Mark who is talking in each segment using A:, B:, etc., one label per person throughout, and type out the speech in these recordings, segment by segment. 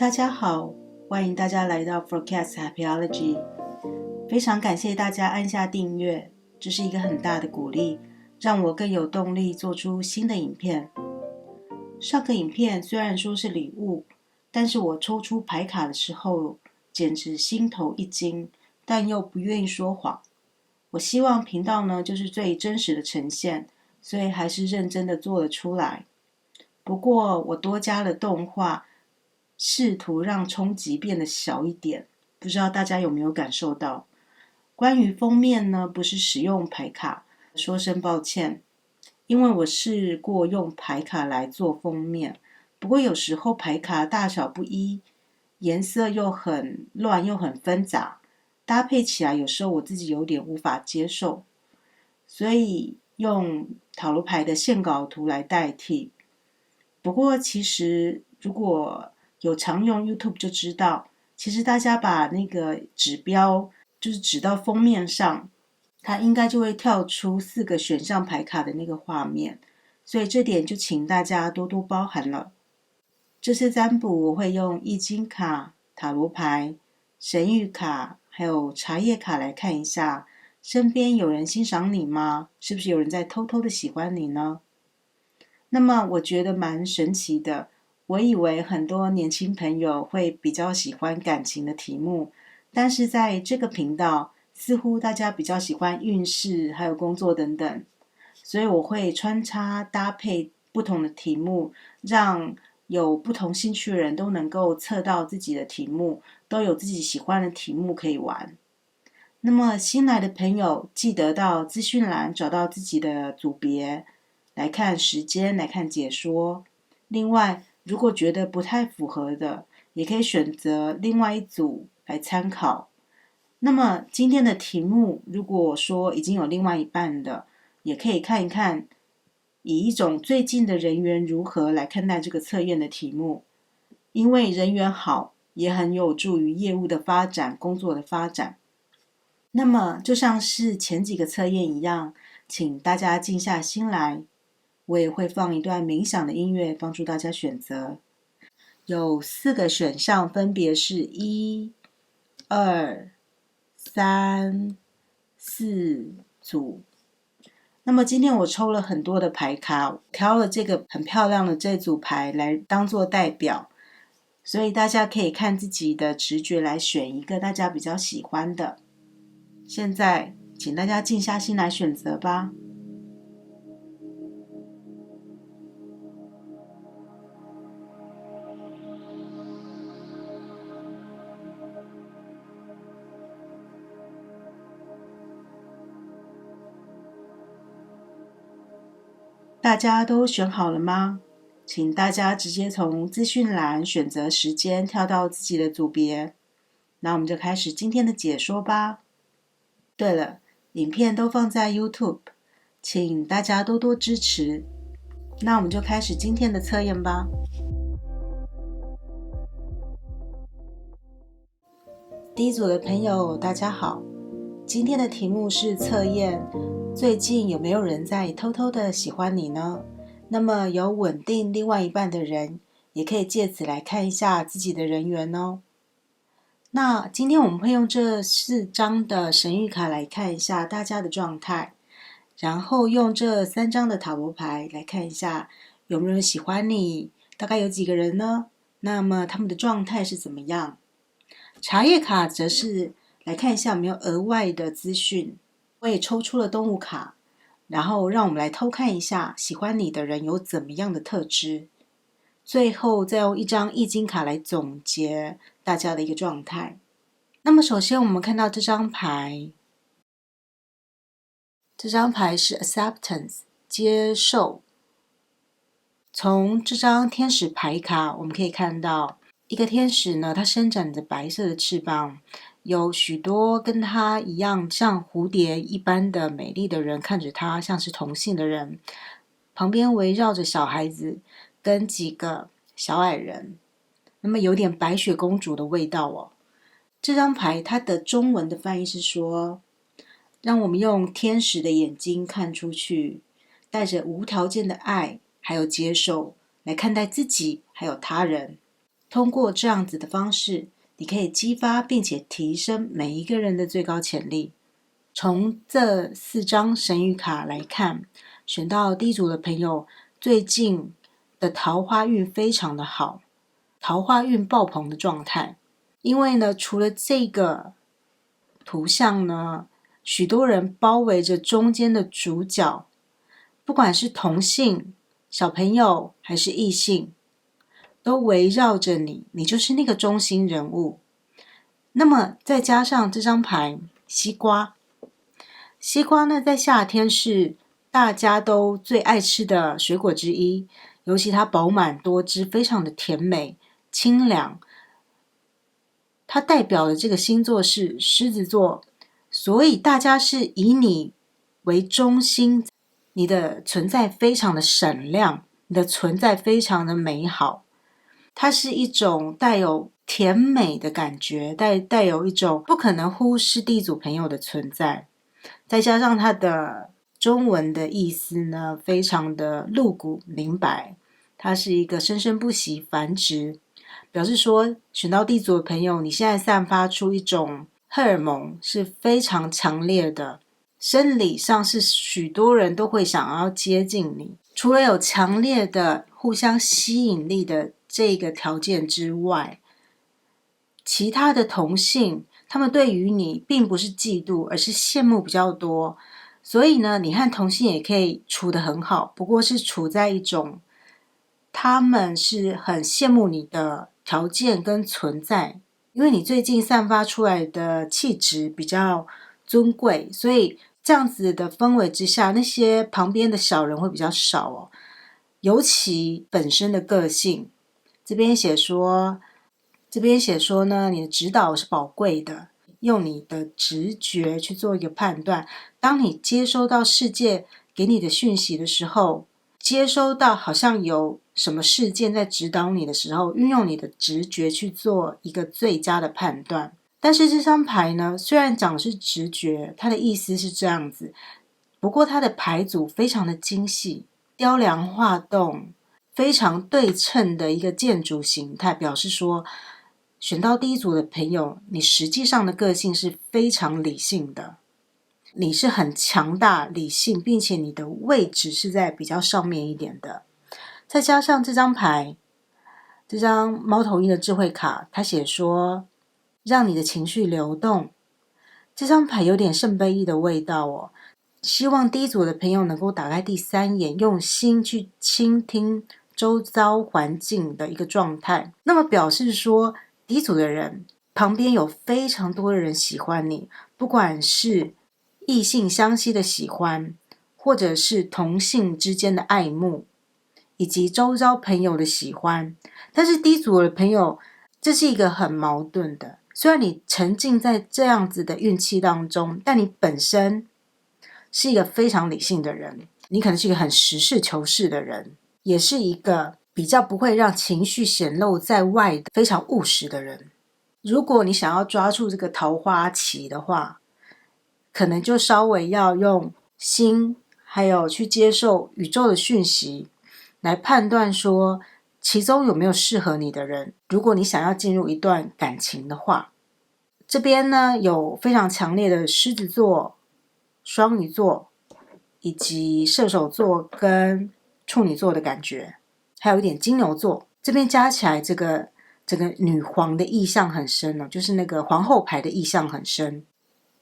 A: 大家好，欢迎大家来到 Forecast Happyology。非常感谢大家按下订阅，这是一个很大的鼓励，让我更有动力做出新的影片。上个影片虽然说是礼物，但是我抽出牌卡的时候，简直心头一惊，但又不愿意说谎。我希望频道呢就是最真实的呈现，所以还是认真的做了出来。不过我多加了动画，试图让冲击变得小一点，不知道大家有没有感受到？关于封面呢，不是使用牌卡，说声抱歉，因为我试过用牌卡来做封面，不过有时候牌卡大小不一，颜色又很乱又很纷杂，搭配起来有时候我自己有点无法接受，所以用塔罗牌的线稿图来代替。不过其实如果有常用 YouTube 就知道，其实大家把那个指标就是指到封面上，它应该就会跳出4个选项牌卡的那个画面，所以这点就请大家多多包涵了。这次占卜我会用易经卡、塔罗牌、神谕卡还有茶叶卡来看一下，身边有人欣赏你吗？是不是有人在偷偷的喜欢你呢？那么我觉得蛮神奇的，我以为很多年轻朋友会比较喜欢感情的题目，但是在这个频道，似乎大家比较喜欢运势还有工作等等，所以我会穿插搭配不同的题目，让有不同兴趣的人都能够测到自己的题目，都有自己喜欢的题目可以玩。那么新来的朋友记得到资讯栏找到自己的组别，来看时间，来看解说。另外，如果觉得不太符合的，也可以选择另外一组来参考。那么今天的题目，如果说已经有另外一半的，也可以看一看，以一种最近的人缘如何来看待这个测验的题目。因为人缘好，也很有助于业务的发展、工作的发展。那么就像是前几个测验一样，请大家静下心来，我也会放一段冥想的音乐帮助大家选择。有4个选项，分别是1、2、3、4组。那么今天我抽了很多的牌卡，挑了这个很漂亮的这组牌来当做代表，所以大家可以看自己的直觉来选一个大家比较喜欢的。现在请大家静下心来选择吧。大家都选好了吗？请大家直接从资讯栏选择时间跳到自己的组别。那我们就开始今天的解说吧。对了，影片都放在 YouTube， 请大家多多支持。那我们就开始今天的测验吧。第一组的朋友，大家好。今天的题目是测验，最近有没有人在偷偷的喜欢你呢？那么有稳定另外一半的人，也可以借此来看一下自己的人缘哦。那今天我们会用这4张的神谕卡来看一下大家的状态，然后用这3张的塔罗牌来看一下有没有人喜欢你，大概有几个人呢？那么他们的状态是怎么样？茶叶卡则是来看一下有没有额外的资讯。我也抽出了动物卡，然后让我们来偷看一下喜欢你的人有怎么样的特质。最后再用一张易经卡来总结大家的一个状态。那么首先我们看到这张牌，这张牌是 Acceptance， 接受。从这张天使牌卡我们可以看到一个天使呢，它伸展着白色的翅膀，有许多跟它一样像蝴蝶一般的美丽的人看着它，像是同性的人，旁边围绕着小孩子跟几个小矮人，那么有点白雪公主的味道哦。这张牌它的中文的翻译是说，让我们用天使的眼睛看出去，带着无条件的爱还有接受来看待自己还有他人。通过这样子的方式，你可以激发并且提升每一个人的最高潜力。从这4张神谕卡来看，选到第一组的朋友最近的桃花运非常的好，桃花运爆棚的状态。因为呢，除了这个图像呢，许多人包围着中间的主角，不管是同性、小朋友还是异性，都围绕着你，你就是那个中心人物。那么再加上这张牌西瓜，西瓜呢，在夏天是大家都最爱吃的水果之一，尤其它饱满多汁，非常的甜美清凉。它代表的这个星座是狮子座，所以大家是以你为中心，你的存在非常的闪亮，你的存在非常的美好。它是一种带有甜美的感觉，带有一种不可能忽视地主朋友的存在。再加上它的中文的意思呢，非常的露骨明白，它是一个生生不息繁殖，表示说选到地主的朋友，你现在散发出一种荷尔蒙是非常强烈的，生理上是许多人都会想要接近你。除了有强烈的互相吸引力的这个条件之外，其他的同性他们对于你并不是嫉妒，而是羡慕比较多。所以呢，你和同性也可以处得很好，不过是处在一种他们是很羡慕你的条件跟存在，因为你最近散发出来的气质比较尊贵，所以这样子的氛围之下，那些旁边的小人会比较少哦。尤其本身的个性，这边写说呢，你的指导是宝贵的，用你的直觉去做一个判断。当你接收到世界给你的讯息的时候，接收到好像有什么事件在指导你的时候，运用你的直觉去做一个最佳的判断。但是这张牌呢，虽然讲的是直觉，它的意思是这样子，不过它的牌组非常的精细，雕梁画栋，非常对称的一个建筑形态，表示说选到第一组的朋友，你实际上的个性是非常理性的，你是很强大理性，并且你的位置是在比较上面一点的。再加上这张牌，这张猫头鹰的智慧卡，它写说让你的情绪流动。这张牌有点圣杯一的味道哦，希望第一组的朋友能够打开第3眼，用心去倾听周遭环境的一个状态。那么表示说第一组的人旁边有非常多的人喜欢你，不管是异性相吸的喜欢，或者是同性之间的爱慕，以及周遭朋友的喜欢。但是第一组的朋友，这是一个很矛盾的，虽然你沉浸在这样子的运气当中，但你本身是一个非常理性的人，你可能是一个很实事求是的人，也是一个比较不会让情绪显露在外的非常务实的人。如果你想要抓住这个桃花期的话，可能就稍微要用心，还有去接受宇宙的讯息，来判断说其中有没有适合你的人。如果你想要进入一段感情的话，这边呢有非常强烈的狮子座、双鱼座以及射手座跟处女座的感觉，还有一点金牛座。这边加起来，这个女皇的意象很深哦，就是那个皇后牌的意象很深。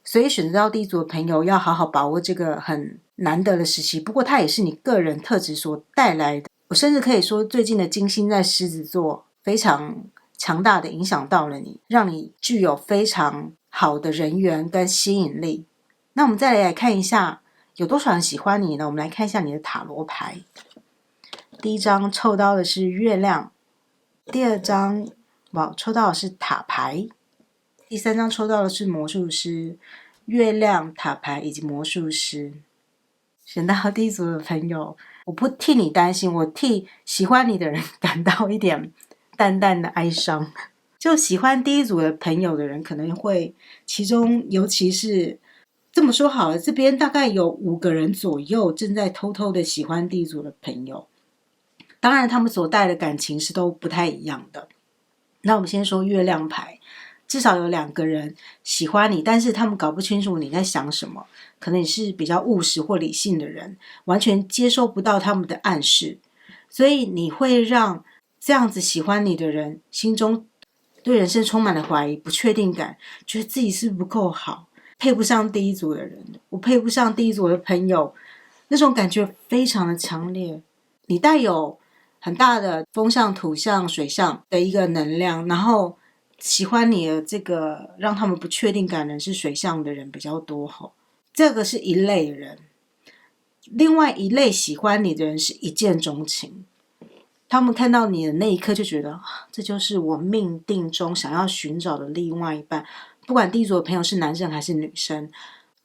A: 所以选择到第一组的朋友要好好把握这个很难得的时期，不过它也是你个人特质所带来的。我甚至可以说，最近的金星在狮子座非常强大的影响到了你，让你具有非常好的人缘跟吸引力。那我们再来看一下有多少人喜欢你呢？我们来看一下你的塔罗牌。第一张抽到的是月亮，第二张抽到的是塔牌，第三张抽到的是魔术师，月亮、塔牌以及魔术师。选到第一组的朋友，我不替你担心，我替喜欢你的人感到一点淡淡的哀伤。就喜欢第一组的朋友的人，可能会其中尤其是这么说好了，这边大概有5个人左右正在偷偷的喜欢第一组的朋友。当然他们所带的感情是都不太一样的。那我们先说月亮牌，至少有2个人喜欢你，但是他们搞不清楚你在想什么，可能你是比较务实或理性的人，完全接收不到他们的暗示，所以你会让这样子喜欢你的人心中对人生充满了怀疑、不确定感，觉得自己是不够好，配不上第一组的人，我配不上第一组的朋友，那种感觉非常的强烈。你带有很大的风象、土象、水象的一个能量，然后喜欢你的这个让他们不确定感的人是水象的人比较多吼，这个是一类人。另外一类喜欢你的人是一见钟情，他们看到你的那一刻就觉得，这就是我命定中想要寻找的另外一半，不管第一组的朋友是男生还是女生，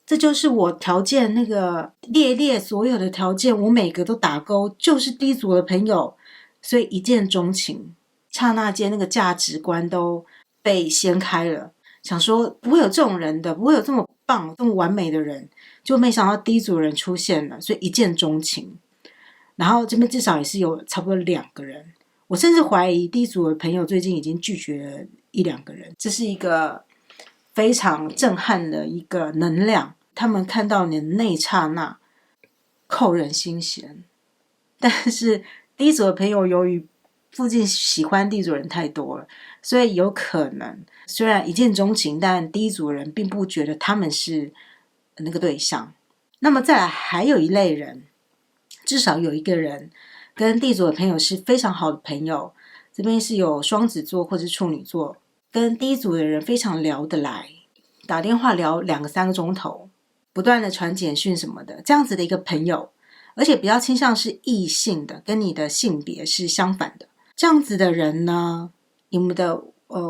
A: 这就是我条件那个列所有的条件，我每个都打勾，就是第一组的朋友，所以一见钟情，刹那间那个价值观都被掀开了，想说不会有这种人的，不会有这么棒、这么完美的人，就没想到第一组人出现了，所以一见钟情。然后这边至少也是有差不多2个人，我甚至怀疑第一组的朋友最近已经拒绝了1-2个人，这是一个非常震撼的一个能量，他们看到你的那一刹那扣人心弦。但是第一组的朋友由于附近喜欢第一组人太多了，所以有可能虽然一见钟情，但第一组人并不觉得他们是那个对象。那么再来还有一类人，至少有1个人跟第一组的朋友是非常好的朋友，这边是有双子座或是处女座，跟第一组的人非常聊得来，打电话聊2个3个钟头，不断的传简讯什么的，这样子的一个朋友，而且比较倾向是异性的，跟你的性别是相反的，这样子的人呢，你们的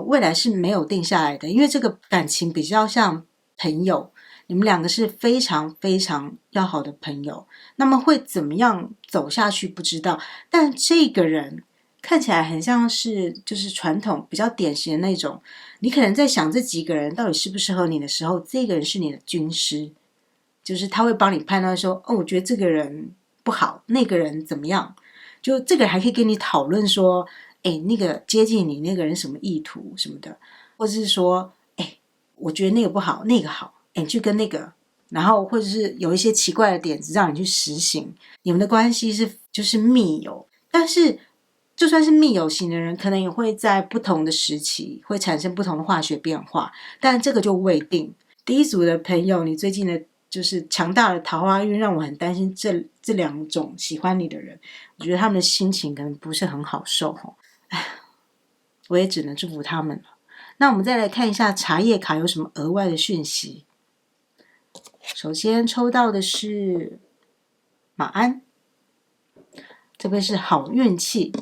A: 未来是没有定下来的，因为这个感情比较像朋友，你们2个是非常非常要好的朋友，那么会怎么样走下去不知道，但这个人看起来很像是就是传统比较典型的那种，你可能在想这几个人到底适不适合你的时候，这个人是你的军师，就是他会帮你判断说，我觉得这个人不好，那个人怎么样，就这个人还可以跟你讨论说，那个接近你那个人什么意图什么的，或者是说，我觉得那个不好，那个好，你去跟那个，然后或者是有一些奇怪的点子让你去实行，你们的关系是就是密友，但是就算是密友型的人，可能也会在不同的时期会产生不同的化学变化，但这个就未定。第一组的朋友，你最近的就是强大的桃花运，让我很担心这2种喜欢你的人，我觉得他们的心情可能不是很好受，我也只能祝福他们了。那我们再来看一下茶叶卡有什么额外的讯息。首先抽到的是马鞍，这边是好运气。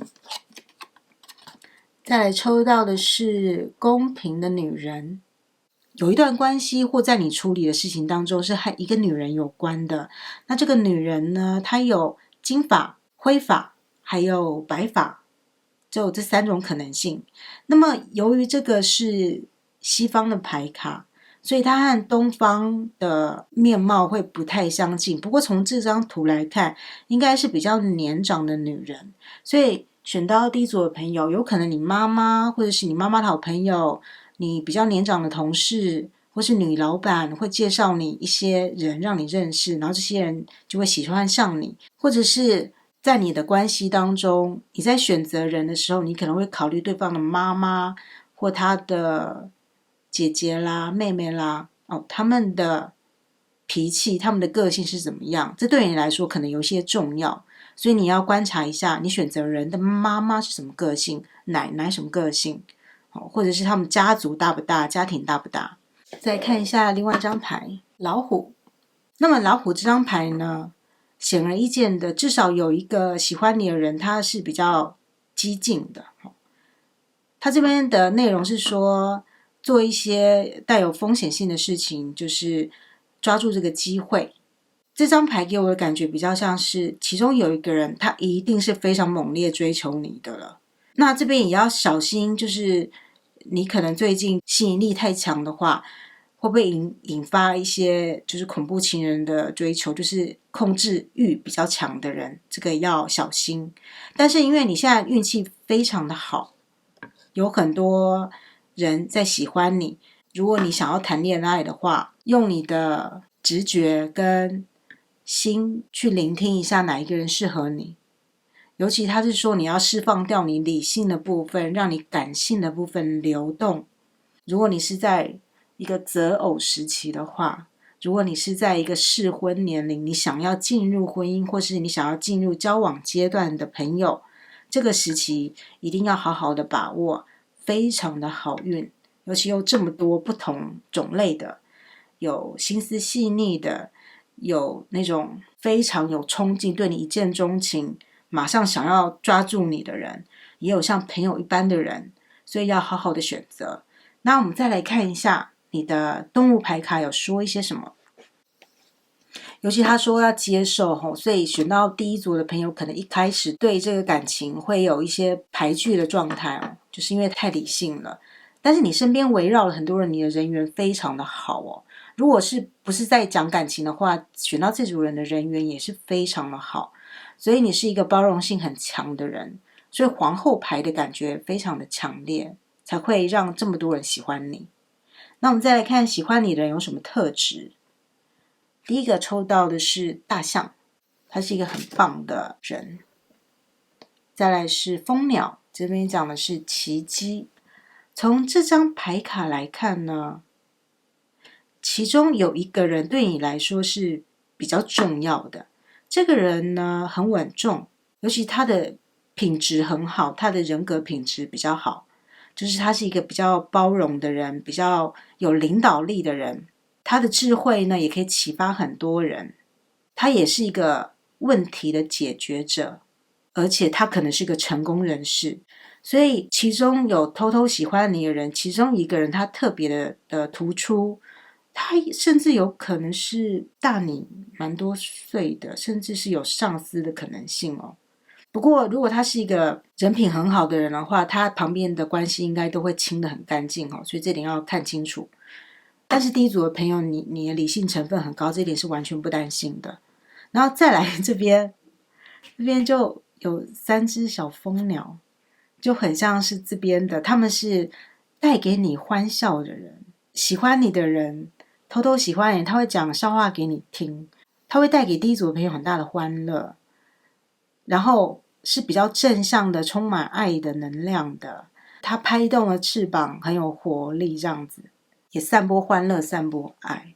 A: 再来抽到的是公平的女人，有一段关系或在你处理的事情当中是和一个女人有关的，那这个女人呢，她有金发、灰发还有白发，就有这3种可能性。那么由于这个是西方的牌卡，所以它和东方的面貌会不太相近，不过从这张图来看，应该是比较年长的女人，所以选到第一组的朋友，有可能你妈妈或者是你妈妈的好朋友，你比较年长的同事或是女老板会介绍你一些人让你认识，然后这些人就会喜欢上你，或者是在你的关系当中，你在选择人的时候，你可能会考虑对方的妈妈或他的姐姐啦、妹妹啦，他们的脾气、他们的个性是怎么样，这对你来说可能有些重要，所以你要观察一下你选择人的妈妈是什么个性，奶奶什么个性，或者是他们家族大不大，家庭大不大。再看一下另外一张牌，老虎。那么老虎这张牌呢，显而易见的，至少有一个喜欢你的人，他是比较激进的。他这边的内容是说，做一些带有风险性的事情，就是抓住这个机会。这张牌给我的感觉比较像是，其中有一个人，他一定是非常猛烈追求你的了。那这边也要小心，就是你可能最近吸引力太强的话，会不会引发一些就是恐怖情人的追求，就是控制欲比较强的人，这个要小心。但是因为你现在运气非常的好，有很多人在喜欢你。如果你想要谈恋爱的话，用你的直觉跟心去聆听一下哪一个人适合你。尤其他是说你要释放掉你理性的部分，让你感性的部分流动。如果你是在一个择偶时期的话，如果你是在一个适婚年龄，你想要进入婚姻，或是你想要进入交往阶段的朋友，这个时期一定要好好的把握，非常的好运。尤其有这么多不同种类的，有心思细腻的，有那种非常有冲劲，对你一见钟情，马上想要抓住你的人，也有像朋友一般的人，所以要好好的选择。那我们再来看一下你的动物牌卡有说一些什么。尤其他说要接受，所以选到第一组的朋友可能一开始对这个感情会有一些排拒的状态，就是因为太理性了。但是你身边围绕了很多人，你的人缘非常的好。如果是不是在讲感情的话，选到这组人的人缘也是非常的好。所以你是一个包容性很强的人，所以皇后牌的感觉非常的强烈，才会让这么多人喜欢你。那我们再来看喜欢你的人有什么特质。第一个抽到的是大象，他是一个很棒的人。再来是蜂鸟，这边讲的是奇迹。从这张牌卡来看呢，其中有一个人对你来说是比较重要的。这个人呢很稳重，尤其他的品质很好，他的人格品质比较好，就是他是一个比较包容的人，比较有领导力的人。他的智慧呢也可以启发很多人。他也是一个问题的解决者，而且他可能是个成功人士。所以其中有偷偷喜欢你的人，其中一个人他特别的突出，他甚至有可能是大你蛮多岁的，甚至是有上司的可能性。不过如果他是一个人品很好的人的话，他旁边的关系应该都会清得很干净，所以这点要看清楚。但是第一组的朋友，你的理性成分很高，这点是完全不担心的。然后再来这边就有3只小蜂鸟，就很像是这边的，他们是带给你欢笑的人，喜欢你的人，偷偷喜欢你，他会讲笑话给你听，他会带给第一组的朋友很大的欢乐，然后是比较正向的，充满爱的能量的，他拍动了翅膀，很有活力，这样子也散播欢乐，散播爱。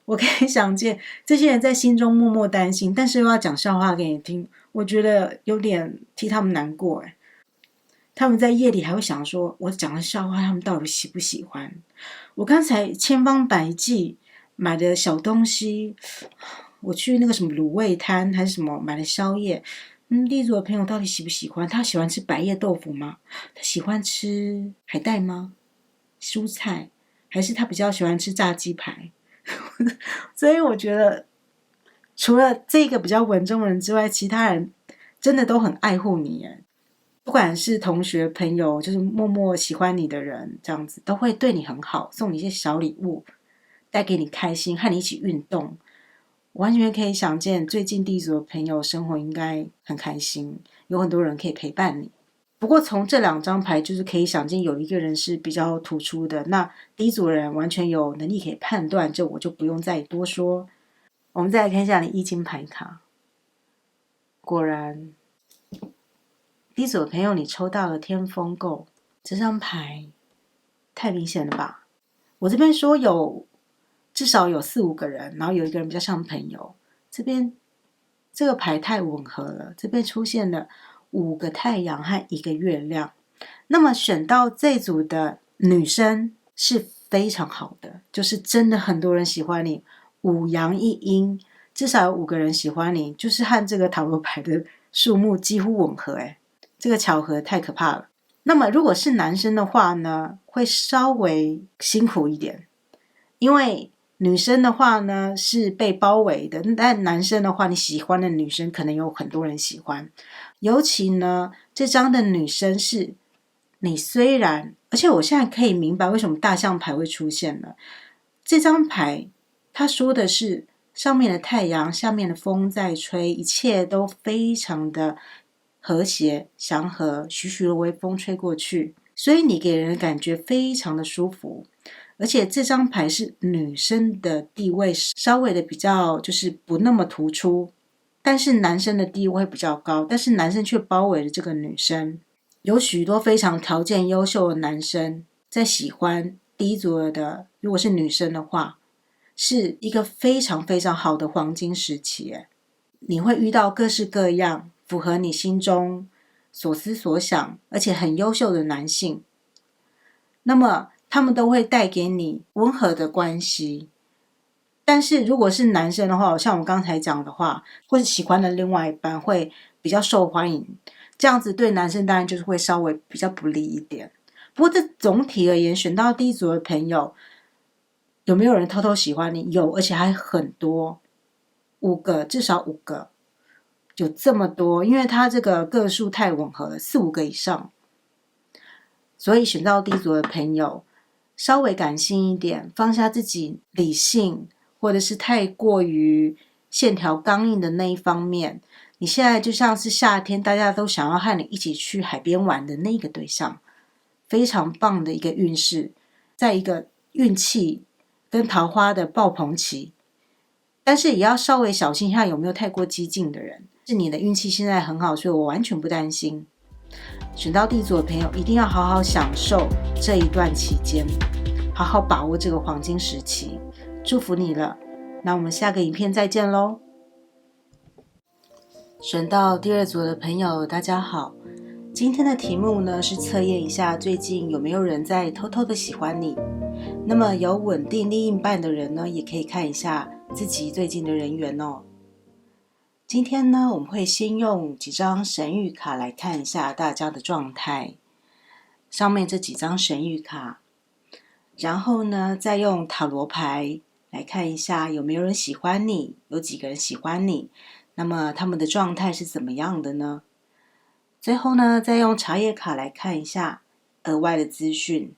A: 我可以想见这些人在心中默默担心，但是又要讲笑话给你听，我觉得有点替他们难过。他们在夜里还会想说，我讲的笑话他们到底喜不喜欢。我刚才千方百计买的小东西，我去那个什么卤味摊还是什么买的宵夜，第一组的朋友到底喜不喜欢？他喜欢吃白叶豆腐吗？他喜欢吃海带吗？蔬菜？还是他比较喜欢吃炸鸡排？所以我觉得除了这个比较稳重的人之外，其他人真的都很爱护你耶。不管是同学朋友，就是默默喜欢你的人，这样子都会对你很好，送你一些小礼物，带给你开心，和你一起运动。完全可以想见最近第一组的朋友生活应该很开心，有很多人可以陪伴你。不过从这2张牌就是可以想见有一个人是比较突出的，那第一组的人完全有能力可以判断，这我就不用再多说。我们再来看一下你易经牌卡，果然第一组的朋友你抽到了天风姤，这张牌太明显了吧。我这边说至少有4-5个人，然后有一个人比较像朋友，这边这个牌太吻合了，这边出现了5个太阳和1个月亮。那么选到这组的女生是非常好的，就是真的很多人喜欢你，5阳1阴，至少有5个人喜欢你，就是和这个塔罗牌的数目几乎吻合。这个巧合太可怕了。那么如果是男生的话呢，会稍微辛苦一点，因为女生的话呢是被包围的，但男生的话，你喜欢的女生可能有很多人喜欢。尤其呢，这张的女生是你虽然，而且我现在可以明白为什么大象牌会出现了。这张牌它说的是上面的太阳，下面的风在吹，一切都非常的和谐、祥和，徐徐的微风吹过去，所以你给人的感觉非常的舒服。而且这张牌是女生的地位稍微的比较就是不那么突出，但是男生的地位会比较高，但是男生却包围了这个女生。有许多非常条件优秀的男生在喜欢第一组合的，如果是女生的话，是一个非常非常好的黄金时期。你会遇到各式各样符合你心中所思所想而且很优秀的男性，那么他们都会带给你温和的关系。但是如果是男生的话，像我刚才讲的话，或是喜欢的另外一半会比较受欢迎，这样子对男生当然就是会稍微比较不利一点。不过这总体而言，选到第一组的朋友，有没有人偷偷喜欢你？有，而且还很多，5个，至少5个，有这么多，因为他这个个数太吻合了，4、5个以上。所以选到第一组的朋友，稍微感性一点，放下自己理性或者是太过于线条刚硬的那一方面。你现在就像是夏天大家都想要和你一起去海边玩的那个对象，非常棒的一个运势，在一个运气跟桃花的爆棚期。但是也要稍微小心一下有没有太过激进的人。是你的运气现在很好，所以我完全不担心。选到第一组的朋友一定要好好享受这一段期间，好好把握这个黄金时期，祝福你了。那我们下个影片再见咯。选到第2组的朋友大家好，今天的题目呢是测验一下最近有没有人在偷偷的喜欢你。那么有稳定另一半的人呢，也可以看一下自己最近的人缘哦。今天呢，我们会先用几张神谕卡来看一下大家的状态，上面这几张神谕卡，然后呢，再用塔罗牌来看一下有没有人喜欢你，有几个人喜欢你，那么他们的状态是怎么样的呢？最后呢，再用茶叶卡来看一下额外的资讯。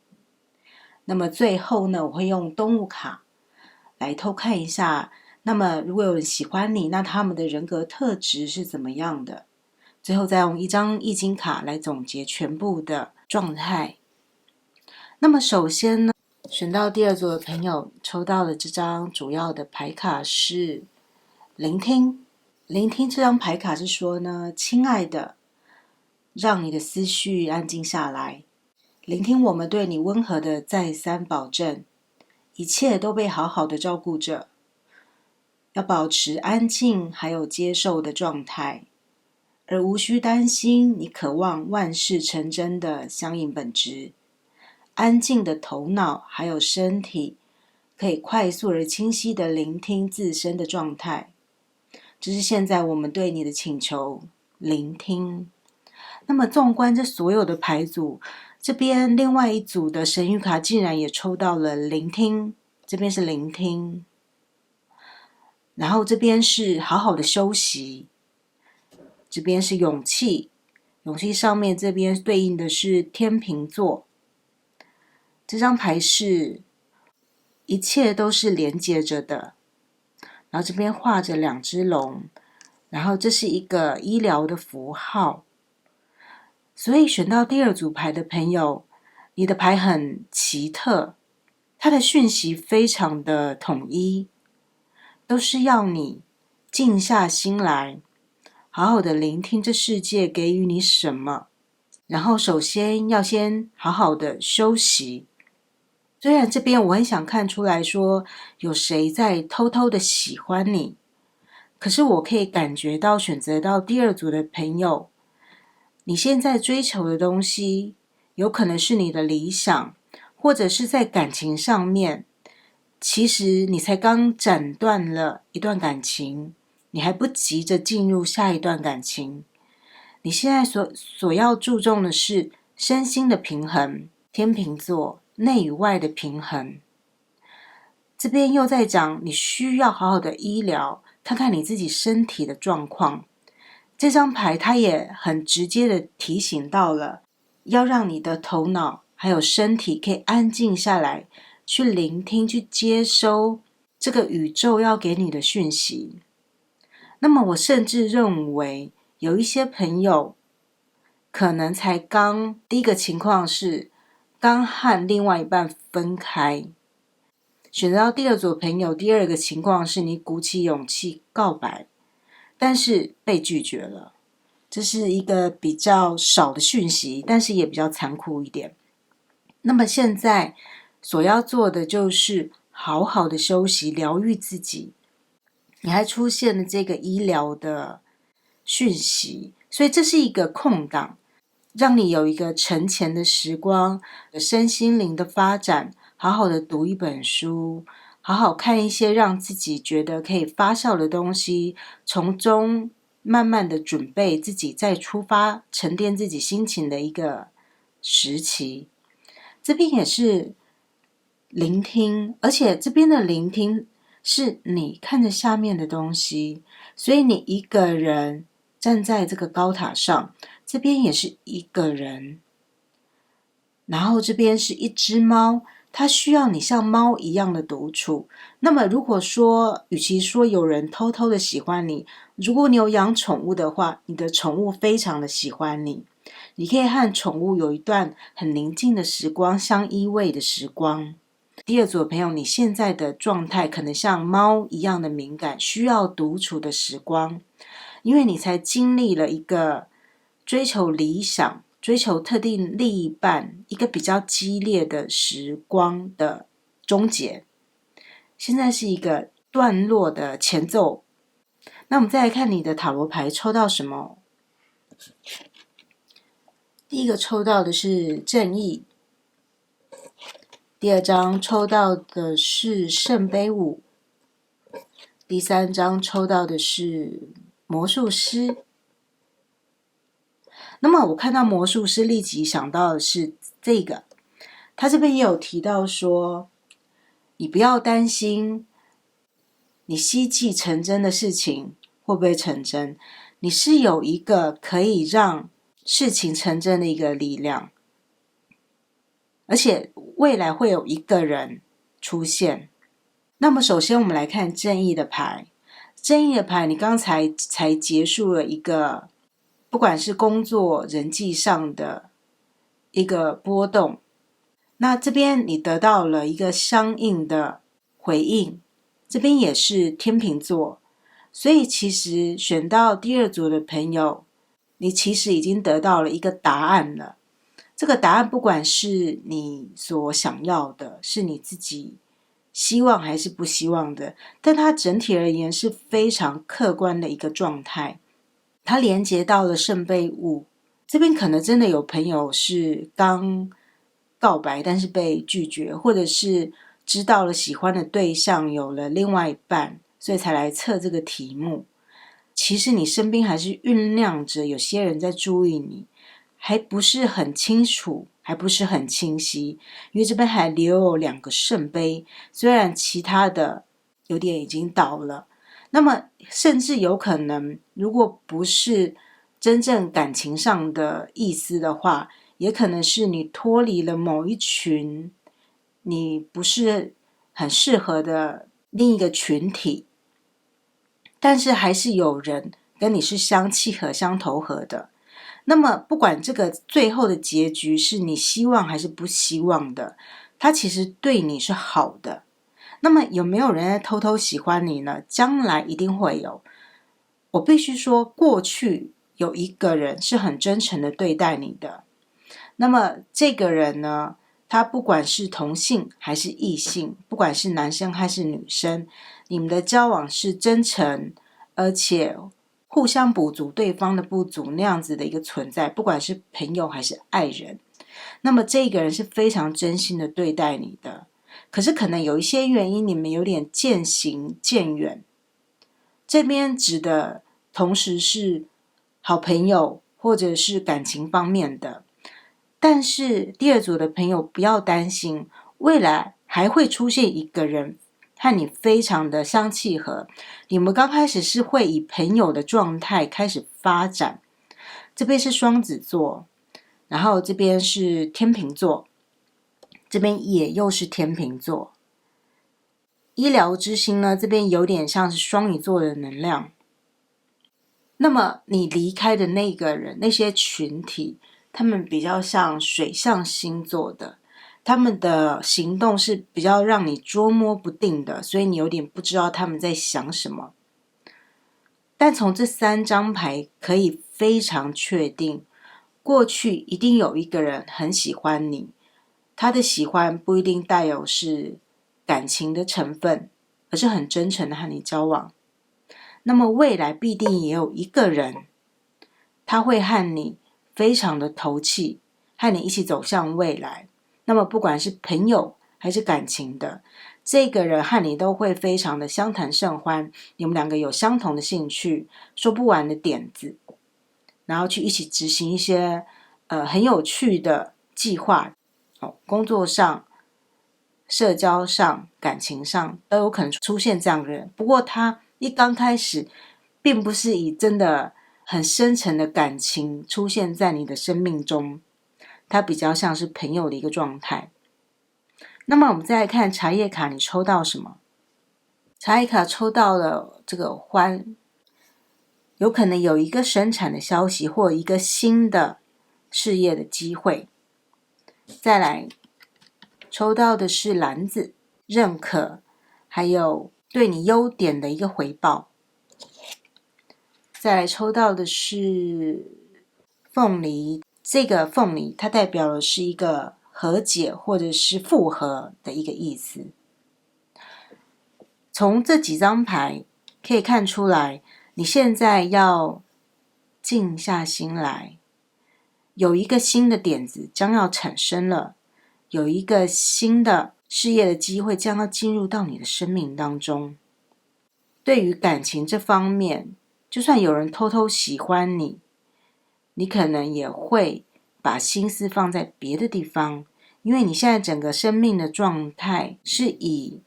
A: 那么最后呢，我会用动物卡来偷看一下，那么如果有人喜欢你，那他们的人格特质是怎么样的？最后再用一张易经卡来总结全部的状态。那么首先呢，选到第2组的朋友抽到的这张主要的牌卡是聆听。聆听这张牌卡是说呢，亲爱的，让你的思绪安静下来，聆听我们对你温和的再三保证，一切都被好好的照顾着，要保持安静还有接受的状态，而无需担心你渴望万事成真的相应本质。安静的头脑还有身体可以快速而清晰地聆听自身的状态，这是现在我们对你的请求，聆听。那么纵观这所有的牌组，这边另外一组的神谕卡竟然也抽到了聆听，这边是聆听，然后这边是好好的休息，这边是勇气，勇气上面这边对应的是天秤座。这张牌是一切都是连接着的，然后这边画着2只龙，然后这是一个医疗的符号。所以选到第2组牌的朋友，你的牌很奇特，它的讯息非常的统一，都是要你静下心来，好好的聆听这世界给予你什么，然后首先要先好好的休息。虽然这边我很想看出来说有谁在偷偷的喜欢你，可是我可以感觉到选择到第2组的朋友，你现在追求的东西有可能是你的理想，或者是在感情上面，其实你才刚斩断了一段感情，你还不急着进入下一段感情。你现在所要注重的是身心的平衡，天秤座内与外的平衡。这边又在讲你需要好好的医疗，看看你自己身体的状况。这张牌它也很直接的提醒到了，要让你的头脑还有身体可以安静下来，去聆听，去接收这个宇宙要给你的讯息。那么我甚至认为有一些朋友可能才第一个情况是刚和另外一半分开。选择到第二组的朋友，第二个情况是你鼓起勇气告白，但是被拒绝了。这是一个比较少的讯息，但是也比较残酷一点。那么现在所要做的就是好好的休息，疗愈自己。你还出现了这个医疗的讯息，所以这是一个空档，让你有一个沉潜的时光，身心灵的发展，好好的读一本书，好好看一些让自己觉得可以发酵的东西，从中慢慢的准备自己再出发，沉淀自己心情的一个时期。这边也是聆听，而且这边的聆听是你看着下面的东西，所以你一个人站在这个高塔上，这边也是一个人，然后这边是一只猫，它需要你像猫一样的独处。那么如果说与其说有人偷偷的喜欢你，如果你有养宠物的话，你的宠物非常的喜欢你，你可以和宠物有一段很宁静的时光，相依偎的时光。第二组的朋友，你现在的状态可能像猫一样的敏感，需要独处的时光，因为你才经历了一个追求理想、追求特定另一半一个比较激烈的时光的终结，现在是一个段落的前奏。那我们再来看你的塔罗牌抽到什么？第一个抽到的是正义，第二张抽到的是圣杯五，第三张抽到的是魔术师。那么我看到魔术师立即想到的是这个，他这边也有提到说，你不要担心你希冀成真的事情会不会成真，你是有一个可以让事情成真的一个力量，而且未来会有一个人出现。那么首先我们来看正义的牌，正义的牌你刚才结束了一个不管是工作人际上的一个波动，那这边你得到了一个相应的回应，这边也是天秤座，所以其实选到第二组的朋友，你其实已经得到了一个答案了。这个答案不管是你所想要的，是你自己希望还是不希望的，但它整体而言是非常客观的一个状态。它连接到了圣杯五，这边可能真的有朋友是刚告白但是被拒绝，或者是知道了喜欢的对象有了另外一半，所以才来测这个题目。其实你身边还是酝酿着有些人在注意你，还不是很清楚，还不是很清晰，因为这边还留有两个圣杯，虽然其他的有点已经倒了。那么甚至有可能，如果不是真正感情上的意思的话，也可能是你脱离了某一群你不是很适合的另一个群体，但是还是有人跟你是相契合、相投合的。那么不管这个最后的结局是你希望还是不希望的，它其实对你是好的。那么有没有人在偷偷喜欢你呢？将来一定会有。我必须说，过去有一个人是很真诚的对待你的。那么这个人呢，他不管是同性还是异性，不管是男生还是女生，你们的交往是真诚，而且互相补足对方的不足那样子的一个存在，不管是朋友还是爱人。那么这个人是非常真心的对待你的。可是可能有一些原因，你们有点渐行渐远。这边指的同时是好朋友或者是感情方面的。但是第二组的朋友不要担心，未来还会出现一个人和你非常的相契合。你们刚开始是会以朋友的状态开始发展。这边是双子座，然后这边是天秤座，这边也又是天秤座。医疗之星呢，这边有点像是双鱼座的能量。那么你离开的那个人，那些群体，他们比较像水象星座的，他们的行动是比较让你捉摸不定的，所以你有点不知道他们在想什么。但从这3张牌可以非常确定，过去一定有一个人很喜欢你，他的喜欢不一定带有是感情的成分，而是很真诚的和你交往。那么未来必定也有一个人，他会和你非常的投契，和你一起走向未来。那么不管是朋友还是感情的，这个人和你都会非常的相谈甚欢，你们两个有相同的兴趣，说不完的点子，然后去一起执行一些很有趣的计划，工作上、社交上、感情上都有可能出现这样的人。不过他一刚开始并不是以真的很深沉的感情出现在你的生命中，它比较像是朋友的一个状态。那么我们再来看茶叶卡，你抽到什么？茶叶卡抽到了这个欢，有可能有一个生产的消息或一个新的事业的机会。再来抽到的是篮子，认可，还有对你优点的一个回报。再来抽到的是凤梨，这个凤梨它代表的是一个和解或者是复合的一个意思。从这几张牌可以看出来，你现在要静下心来，有一个新的点子将要产生了，有一个新的事业的机会将要进入到你的生命当中。对于感情这方面，就算有人偷偷喜欢你，你可能也会把心思放在别的地方，因为你现在整个生命的状态是以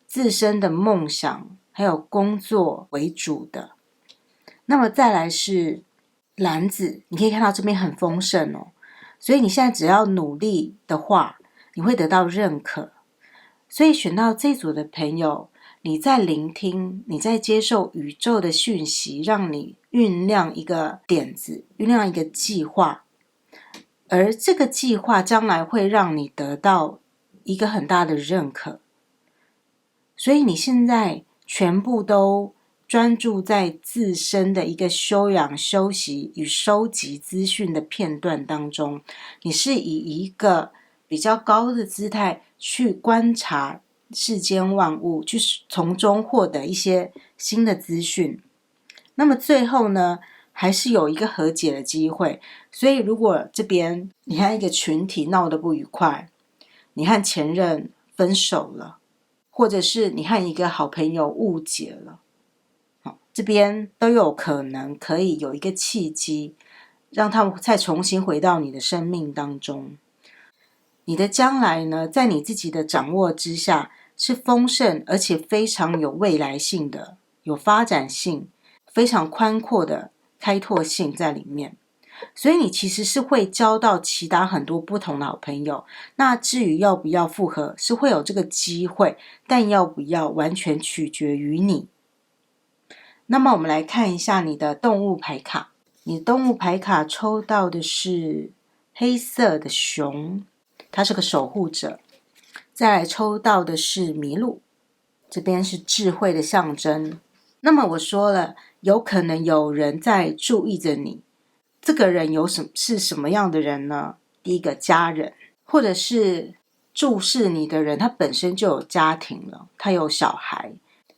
A: 自身的梦想还有工作为主的。那么再来是篮子，你可以看到这边很丰盛哦，所以你现在只要努力的话，你会得到认可。所以选到这组的朋友，你在聆听，你在接受宇宙的讯息，让你酝酿一个点子，酝酿一个计划，而这个计划将来会让你得到一个很大的认可。所以你现在全部都专注在自身的一个修养、休息与收集资讯的片段当中，你是以一个比较高的姿态去观察世间万物，去从中获得一些新的资讯。那么最后呢，还是有一个和解的机会。所以如果这边你和一个群体闹得不愉快，你和前任分手了，或者是你和一个好朋友误解了，这边都有可能可以有一个契机，让他们再重新回到你的生命当中。你的将来呢，在你自己的掌握之下，是丰盛而且非常有未来性的，有发展性，非常宽阔的开拓性在里面。所以你其实是会交到其他很多不同的好朋友。那至于要不要复合，是会有这个机会，但要不要完全取决于你。那么我们来看一下你的动物牌卡。你的动物牌卡抽到的是黑色的熊，它是个守护者。再来抽到的是麋鹿，这边是智慧的象征。那么我说了，有可能有人在注意着你。这个人是什么样的人呢？第一个，家人，或者是注视你的人，他本身就有家庭了，他有小孩，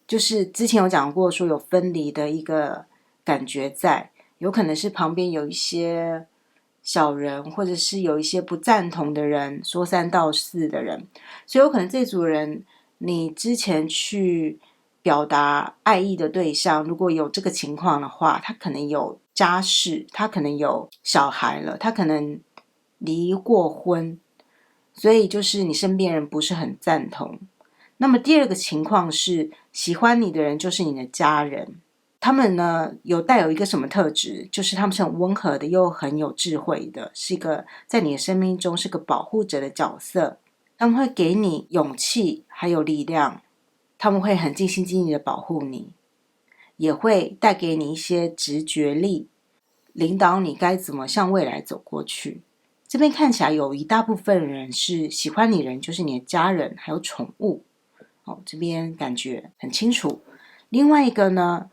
A: 就是之前有讲过说有分离的一个感觉在，有可能是旁边有一些小人，或者是有一些不赞同的人，说三道四的人，所以有可能这组人你之前去表达爱意的对象，如果有这个情况的话，他可能有家室，他可能有小孩了，他可能离过婚，所以就是你身边人不是很赞同。那么第二个情况是，喜欢你的人就是你的家人，他们呢带有一个什么特质，就是他们是很温和的又很有智慧的，是一个在你的生命中是个保护者的角色，他们会给你勇气还有力量，他们会很尽心尽力的保护你，也会带给你一些直觉力，领导你该怎么向未来走过去。这边看起来有一大部分人是喜欢你人，就是你的家人还有宠物。这边感觉很清楚。另外一个呢，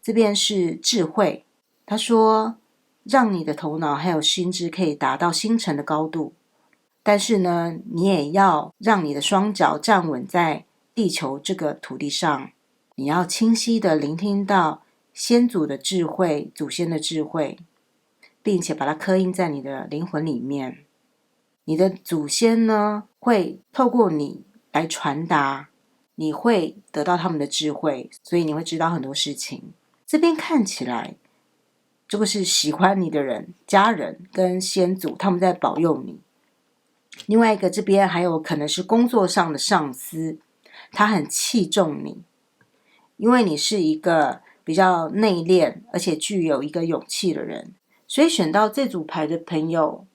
A: 这边是智慧，他说让你的头脑还有心智可以达到星辰的高度，但是呢，你也要让你的双脚站稳在地球这个土地上，你要清晰的聆听到先祖的智慧、祖先的智慧，并且把它刻印在你的灵魂里面。你的祖先呢，会透过你来传达，你会得到他们的智慧，所以你会知道很多事情。这边看起来，这个是喜欢你的人、家人跟先祖，他们在保佑你。另外一个，这边还有可能是工作上的上司，他很器重你，因为你是一个比较内敛，而且具有一个勇气的人，所以选到这组牌的朋友，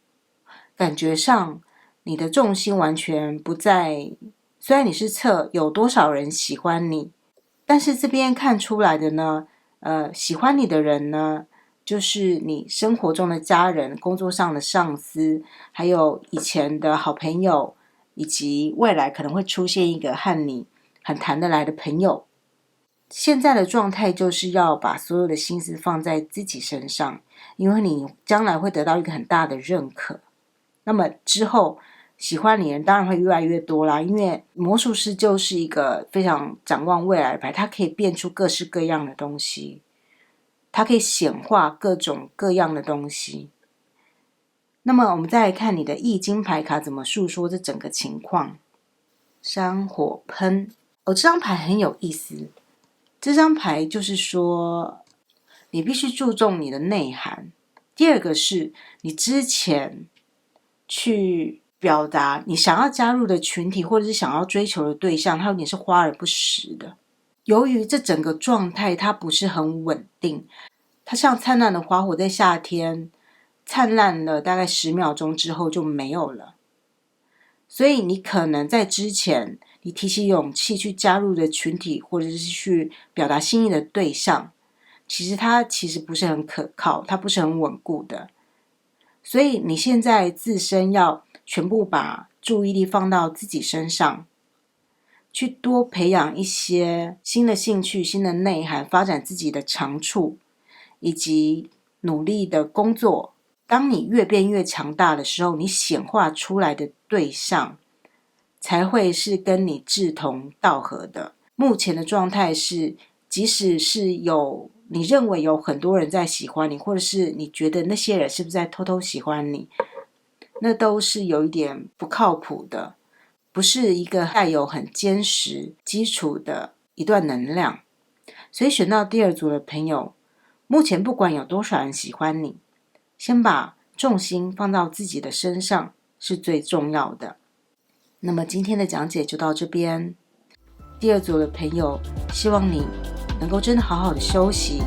A: 感觉上你的重心完全不在，虽然你是测有多少人喜欢你，但是这边看出来的呢，喜欢你的人呢，就是你生活中的家人、工作上的上司，还有以前的好朋友，以及未来可能会出现一个和你很谈得来的朋友。现在的状态就是要把所有的心思放在自己身上，因为你将来会得到一个很大的认可。那么之后喜欢你的人当然会越来越多啦，因为魔术师就是一个非常展望未来的牌，它可以变出各式各样的东西，它可以显化各种各样的东西。那么我们再来看你的易经牌卡怎么诉说这整个情况。山火喷，这张牌很有意思。这张牌就是说你必须注重你的内涵。第二个是你之前去表达你想要加入的群体或者是想要追求的对象，它有点是花而不实的。由于这整个状态它不是很稳定，它像灿烂的花火，在夏天灿烂了大概10秒钟之后就没有了。所以你可能在之前你提起勇气去加入的群体，或者是去表达心意的对象，它其实不是很可靠，它不是很稳固的。所以你现在自身要全部把注意力放到自己身上，去多培养一些新的兴趣、新的内涵，发展自己的长处，以及努力的工作。当你越变越强大的时候，你显化出来的对象才会是跟你志同道合的。目前的状态是，即使是你认为有很多人在喜欢你，或者是你觉得那些人是不是在偷偷喜欢你，那都是有一点不靠谱的，不是一个带有很坚实基础的一段能量。所以选到第二组的朋友，目前不管有多少人喜欢你，先把重心放到自己的身上是最重要的。那么今天的讲解就到这边。第二组的朋友，希望你能够真的好好的休息，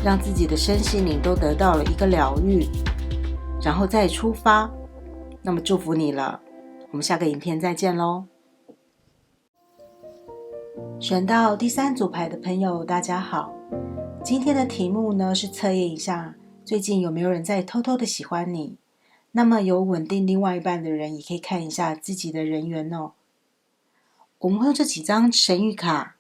A: 让自己的身心灵都得到了一个疗愈，然后再出发。那么祝福你了，我们下个影片再见咯。选到第三组牌的朋友，大家好。今天的题目呢是测验一下最近有没有人在偷偷的喜欢你。那么有稳定另外一半的人也可以看一下自己的人缘哦。我们会用这几张神谕卡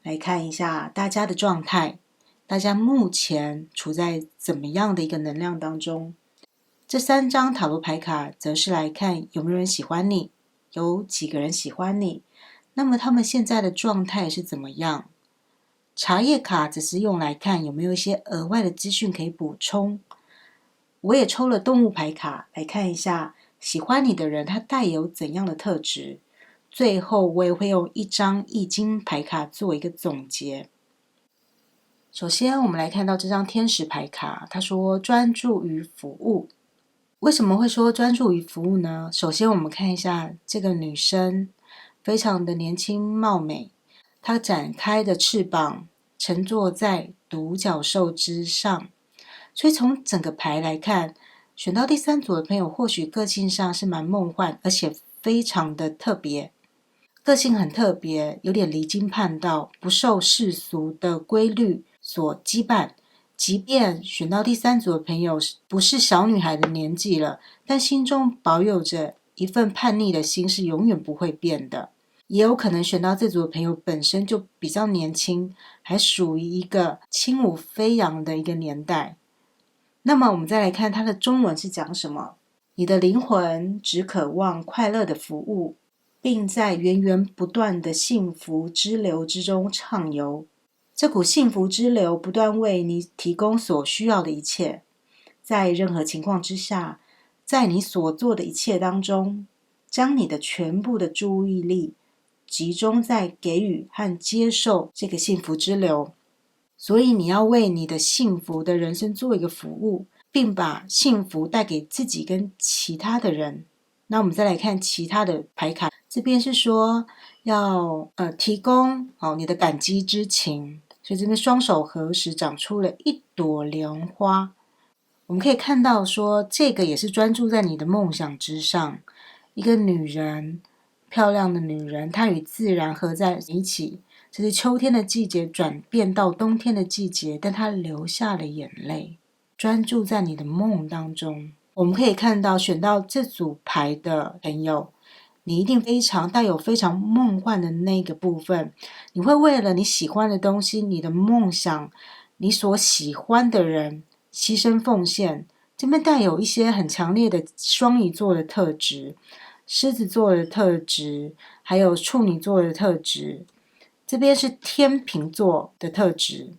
A: 来看一下大家的状态，大家目前处在怎么样的一个能量当中。这3张塔罗牌卡则是来看有没有人喜欢你，有几个人喜欢你，那么他们现在的状态是怎么样。茶叶卡只是用来看有没有一些额外的资讯可以补充。我也抽了动物牌卡来看一下喜欢你的人他带有怎样的特质。最后我也会用1张易经牌卡做一个总结。首先我们来看到这张天使牌卡，他说专注于服务。为什么会说专注于服务呢？首先我们看一下这个女生非常的年轻貌美，她展开的翅膀乘坐在独角兽之上，所以从整个牌来看，选到第3组的朋友或许个性上是蛮梦幻，而且非常的特别，个性很特别，有点离经叛道，不受世俗的规律所羁绊。即便选到第三组的朋友不是小女孩的年纪了，但心中保有着一份叛逆的心是永远不会变的。也有可能选到这组的朋友本身就比较年轻，还属于一个轻舞飞扬的一个年代。那么我们再来看它的中文是讲什么。你的灵魂只渴望快乐的服务，并在源源不断的幸福之流之中畅游。这股幸福之流不断为你提供所需要的一切，在任何情况之下，在你所做的一切当中，将你的全部的注意力集中在给予和接受这个幸福之流。所以你要为你的幸福的人生做一个服务，并把幸福带给自己跟其他的人。那我们再来看其他的牌卡，这边是说要提供你的感激之情，所以这边双手合十长出了一朵莲花。我们可以看到说这个也是专注在你的梦想之上。一个女人，漂亮的女人，她与自然合在一起，这是秋天的季节转变到冬天的季节，但她流下了眼泪，专注在你的梦当中。我们可以看到选到这组牌的朋友，你一定带有非常梦幻的那个部分，你会为了你喜欢的东西，你的梦想，你所喜欢的人牺牲奉献。这边带有一些很强烈的双鱼座的特质，狮子座的特质，还有处女座的特质。这边是天秤座的特质，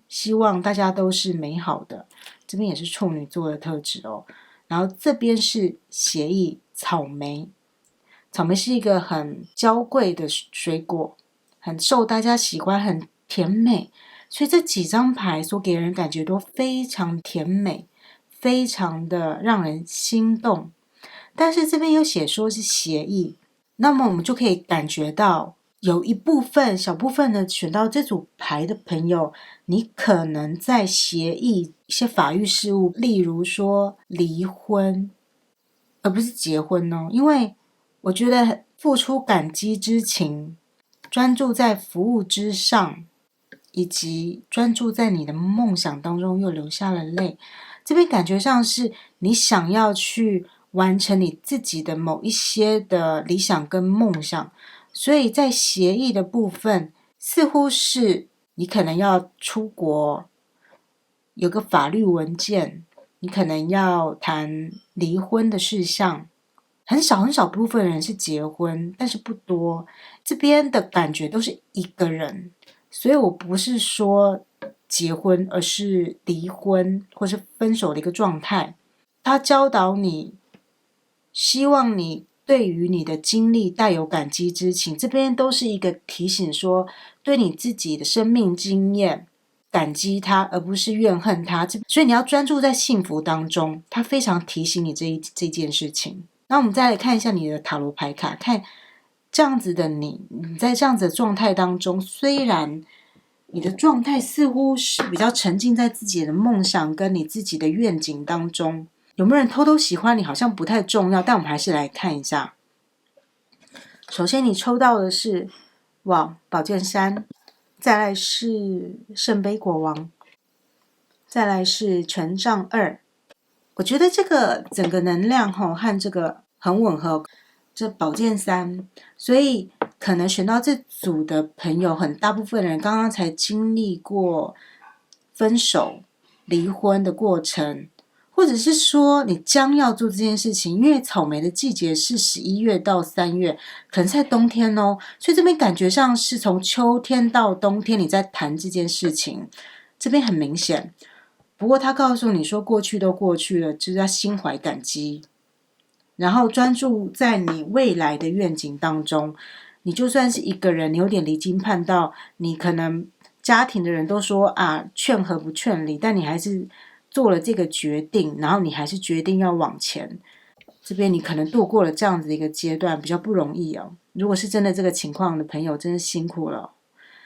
A: 希望大家都是美好的。这边也是处女座的特质哦。然后这边是协议草莓，草莓是一个很娇贵的水果，很受大家喜欢，很甜美，所以这几张牌所给人感觉都非常甜美，非常的让人心动。但是这边有写说是协议，那么我们就可以感觉到有一部分小部分的选到这组牌的朋友，你可能在协议一些法律事务，例如说离婚，而不是结婚哦。因为我觉得付出感激之情，专注在服务之上，以及专注在你的梦想当中又流下了泪，这边感觉上是你想要去完成你自己的某一些的理想跟梦想。所以在协议的部分，似乎是你可能要出国，有个法律文件，你可能要谈离婚的事项。很少很少部分人是结婚，但是不多。这边的感觉都是一个人，所以我不是说结婚，而是离婚或是分手的一个状态。他教导你，希望你对于你的经历带有感激之情，这边都是一个提醒说，对你自己的生命经验感激他，而不是怨恨他。所以你要专注在幸福当中，他非常提醒你这件事情。那我们再来看一下你的塔罗牌卡，看这样子的你在这样子的状态当中，虽然你的状态似乎是比较沉浸在自己的梦想跟你自己的愿景当中，有没有人偷偷喜欢你好像不太重要，但我们还是来看一下。首先你抽到的是宝剑三，再来是圣杯国王，再来是权杖二。我觉得这个整个能量和这个很吻合，这宝剑三，所以可能选到这组的朋友，很大部分人刚刚才经历过分手、离婚的过程，或者是说你将要做这件事情，因为草莓的季节是11月到3月，可能在冬天哦，所以这边感觉上是从秋天到冬天你在谈这件事情，这边很明显。不过他告诉你说过去都过去了，就是要心怀感激，然后专注在你未来的愿景当中。你就算是一个人，你有点离经叛道，你可能家庭的人都说劝和不劝离，但你还是做了这个决定，然后你还是决定要往前。这边你可能度过了这样子的一个阶段，比较不容易哦。如果是真的这个情况的朋友，真的辛苦了。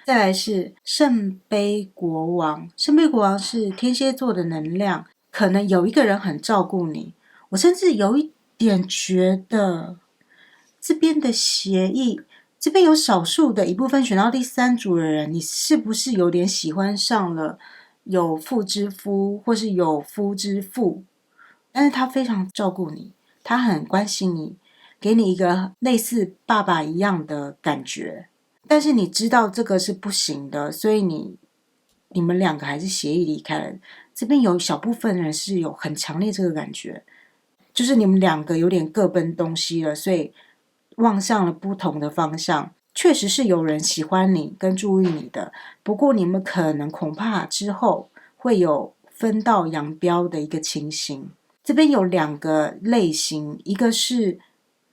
A: 再来是圣杯国王，圣杯国王是天蝎座的能量，可能有一个人很照顾你。我甚至有一点觉得这边的协议这边有少数的一部分选到第三组的人，你是不是有点喜欢上了有妇之夫或是有夫之妇？但是他非常照顾你，他很关心你，给你一个类似爸爸一样的感觉。但是你知道这个是不行的，所以你们两个还是协议离开了。这边有小部分人是有很强烈这个感觉，就是你们两个有点各奔东西了，所以望向了不同的方向。确实是有人喜欢你跟注意你的，不过你们可能恐怕之后会有分道扬镳的一个情形。这边有两个类型，一个是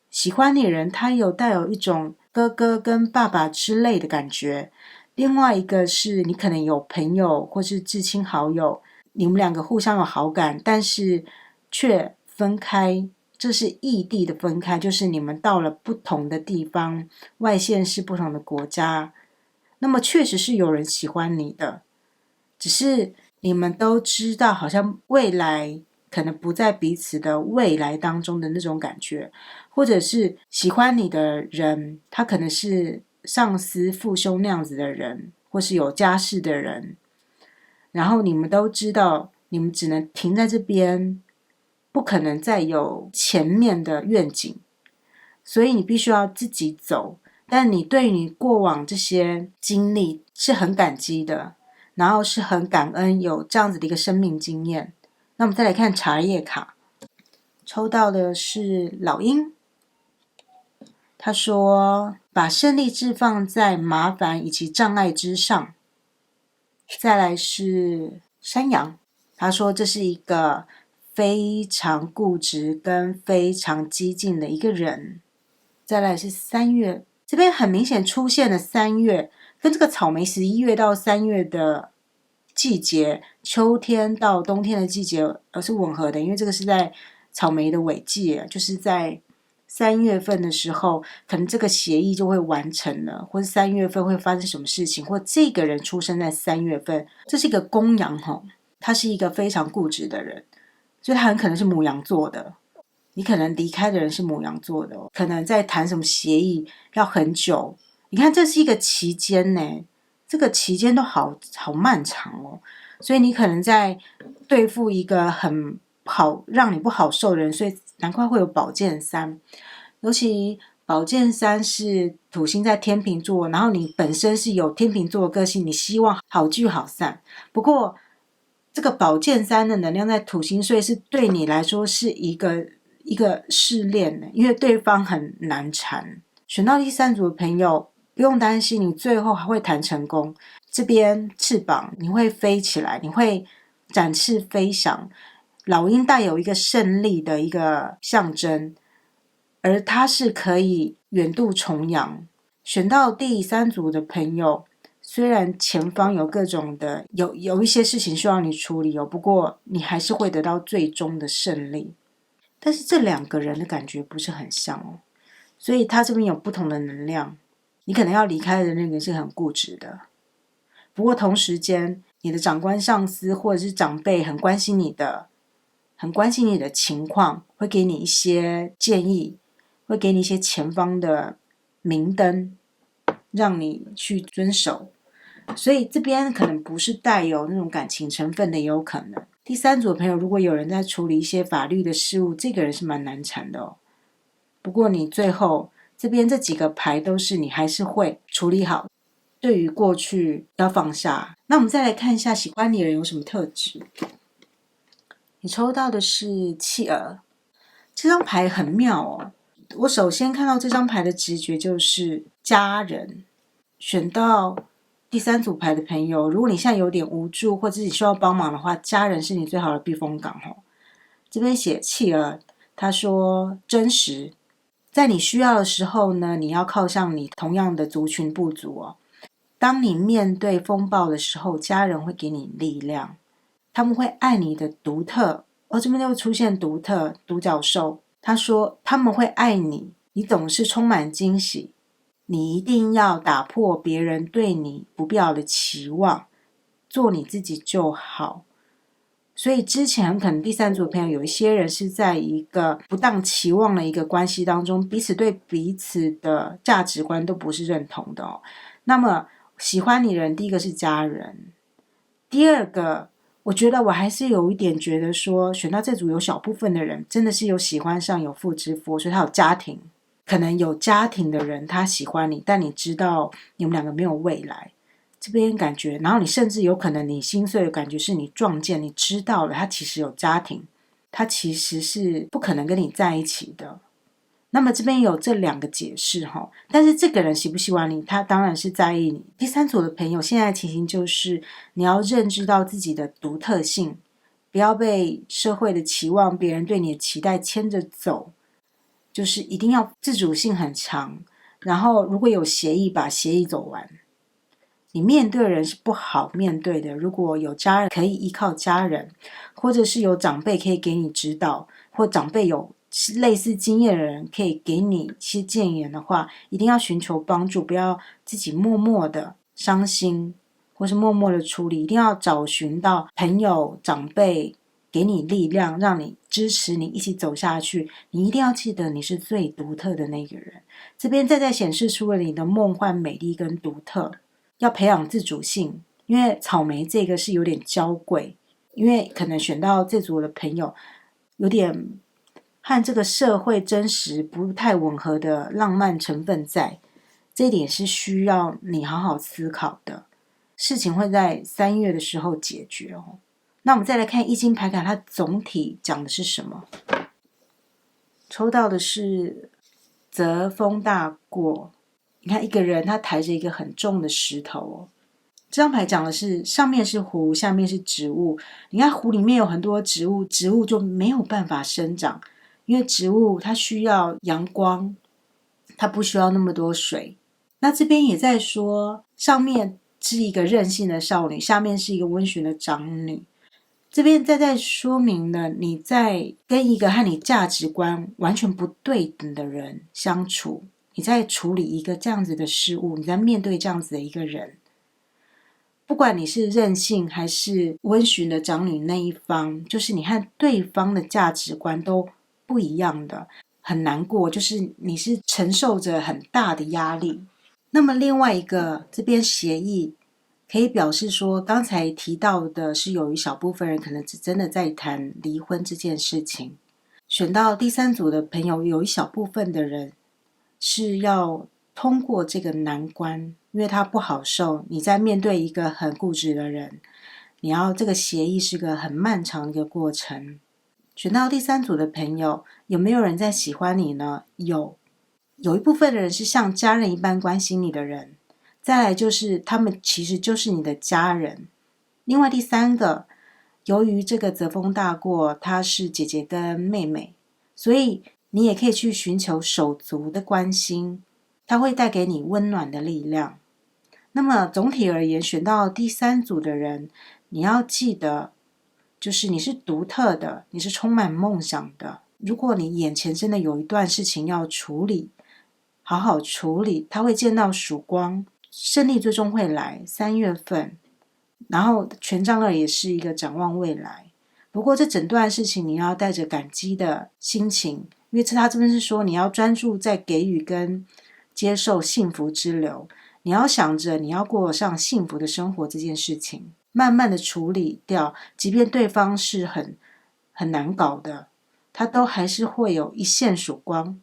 A: 喜欢你的人，他带有一种哥哥跟爸爸之类的感觉，另外一个是你可能有朋友或是至亲好友，你们两个互相有好感，但是却分开，这是异地的分开，就是你们到了不同的地方，外县市不同的国家，那么确实是有人喜欢你的，只是你们都知道好像未来可能不在彼此的未来当中的那种感觉，或者是喜欢你的人，他可能是上司父兄那样子的人，或是有家室的人，然后你们都知道你们只能停在这边，不可能再有前面的愿景，所以你必须要自己走，但你对你过往这些经历是很感激的，然后是很感恩有这样子的一个生命经验。那我们再来看茶叶卡，抽到的是老鹰，他说把胜利置放在麻烦以及障碍之上。再来是山羊，他说这是一个非常固执跟非常激进的一个人。再来是3月，这边很明显出现了3月，跟这个草莓11月到3月的季节，秋天到冬天的季节是吻合的，因为这个是在草莓的尾季，就是在3月份的时候，可能这个协议就会完成了，或者3月份会发生什么事情，或这个人出生在3月份，这是一个公羊哈，他是一个非常固执的人，所以他很可能是牡羊座的。你可能离开的人是牡羊座的，可能在谈什么协议要很久。你看，这是一个期间呢，这个期间都好漫长哦。所以你可能在对付一个很好让你不好受的人，所以难怪会有宝剑3。尤其宝剑3是土星在天秤座，然后你本身是有天秤座的个性，你希望好聚好散。不过这个宝剑3的能量在土星，所以是对你来说是一个试炼的，因为对方很难缠。选到第3组的朋友，不用担心，你最后还会谈成功。这边翅膀你会飞起来，你会展翅飞翔。老鹰带有一个胜利的一个象征，而它是可以远渡重洋。选到第3组的朋友，虽然前方有各种的有一些事情需要你处理不过你还是会得到最终的胜利。但是这2个人的感觉不是很像所以他这边有不同的能量。你可能要离开的那个是很固执的，不过同时间你的长官上司或者是长辈很关心你的情况，会给你一些建议，会给你一些前方的明灯让你去遵守，所以这边可能不是带有那种感情成分的，也有可能。第3组的朋友，如果有人在处理一些法律的事务，这个人是蛮难缠的不过你最后这边这几个牌都是你还是会处理好，对于过去要放下。那我们再来看一下喜欢你的人有什么特质。你抽到的是企鹅，这张牌很妙我首先看到这张牌的直觉就是家人。选到第3组牌的朋友，如果你现在有点无助或自己需要帮忙的话，家人是你最好的避风港这边写企鹅，他说真实，在你需要的时候呢，你要靠向你同样的族群部族当你面对风暴的时候，家人会给你力量，他们会爱你的独特这边又出现独特独角兽，他说他们会爱你，你总是充满惊喜，你一定要打破别人对你不必要的期望，做你自己就好。所以之前可能第三组的朋友有一些人是在一个不当期望的一个关系当中，彼此对彼此的价值观都不是认同的哦。那么喜欢你的人，第一个是家人，第二个我觉得我还是有一点觉得说，选到这组有小部分的人真的是有喜欢上有妇之夫，所以他有家庭，可能有家庭的人他喜欢你，但你知道你们两个没有未来，这边感觉，然后你甚至有可能你心碎的感觉是你撞见，你知道了他其实有家庭，他其实是不可能跟你在一起的。那么这边有这两个解释哈，但是这个人喜不喜欢你，他当然是在意你。第三组的朋友，现在的情形就是你要认知到自己的独特性，不要被社会的期望、别人对你的期待牵着走，就是一定要自主性很强。然后如果有协议，把协议走完。你面对的人是不好面对的，如果有家人可以依靠家人，或者是有长辈可以给你指导，或长辈有类似经验的人可以给你一些建言的话，一定要寻求帮助，不要自己默默的伤心，或是默默的处理，一定要找寻到朋友长辈给你力量，让你支持你一起走下去。你一定要记得你是最独特的那个人，这边再显示出了你的梦幻美丽跟独特。要培养自主性，因为草莓这个是有点娇贵，因为可能选到这组的朋友有点和这个社会真实不太吻合的浪漫成分在，这一点是需要你好好思考的。事情会在3月的时候解决哦。那我们再来看易经牌卡，它总体讲的是什么？抽到的是泽风大过。你看一个人他抬着一个很重的石头哦，这张牌讲的是上面是湖，下面是植物。你看湖里面有很多植物，植物就没有办法生长，因为植物它需要阳光，它不需要那么多水。那这边也在说，上面是一个任性的少女，下面是一个温驯的长女。这边在说明了你在跟一个和你价值观完全不对等的人相处，你在处理一个这样子的事物，你在面对这样子的一个人，不管你是任性还是温驯的长女那一方，就是你和对方的价值观都不一样的，很难过，就是你是承受着很大的压力。那么另外一个这边协议可以表示说，刚才提到的是有一小部分人可能只真的在谈离婚这件事情。选到第三组的朋友，有一小部分的人是要通过这个难关，因为他不好受。你在面对一个很固执的人，你要这个协议是个很漫长的一个过程。选到第三组的朋友，有没有人在喜欢你呢？有一部分的人是像家人一般关心你的人，再来就是他们其实就是你的家人。另外第三个，由于这个泽风大过，他是姐姐跟妹妹，所以你也可以去寻求手足的关心，它会带给你温暖的力量。那么总体而言，选到第三组的人，你要记得，就是你是独特的，你是充满梦想的。如果你眼前真的有一段事情要处理，好好处理，它会见到曙光，胜利最终会来。3月份，然后权杖2也是一个展望未来。不过这整段事情你要带着感激的心情，因为他这边是说你要专注在给予跟接受幸福之流，你要想着你要过上幸福的生活这件事情，慢慢的处理掉，即便对方是很难搞的，他都还是会有一线曙光。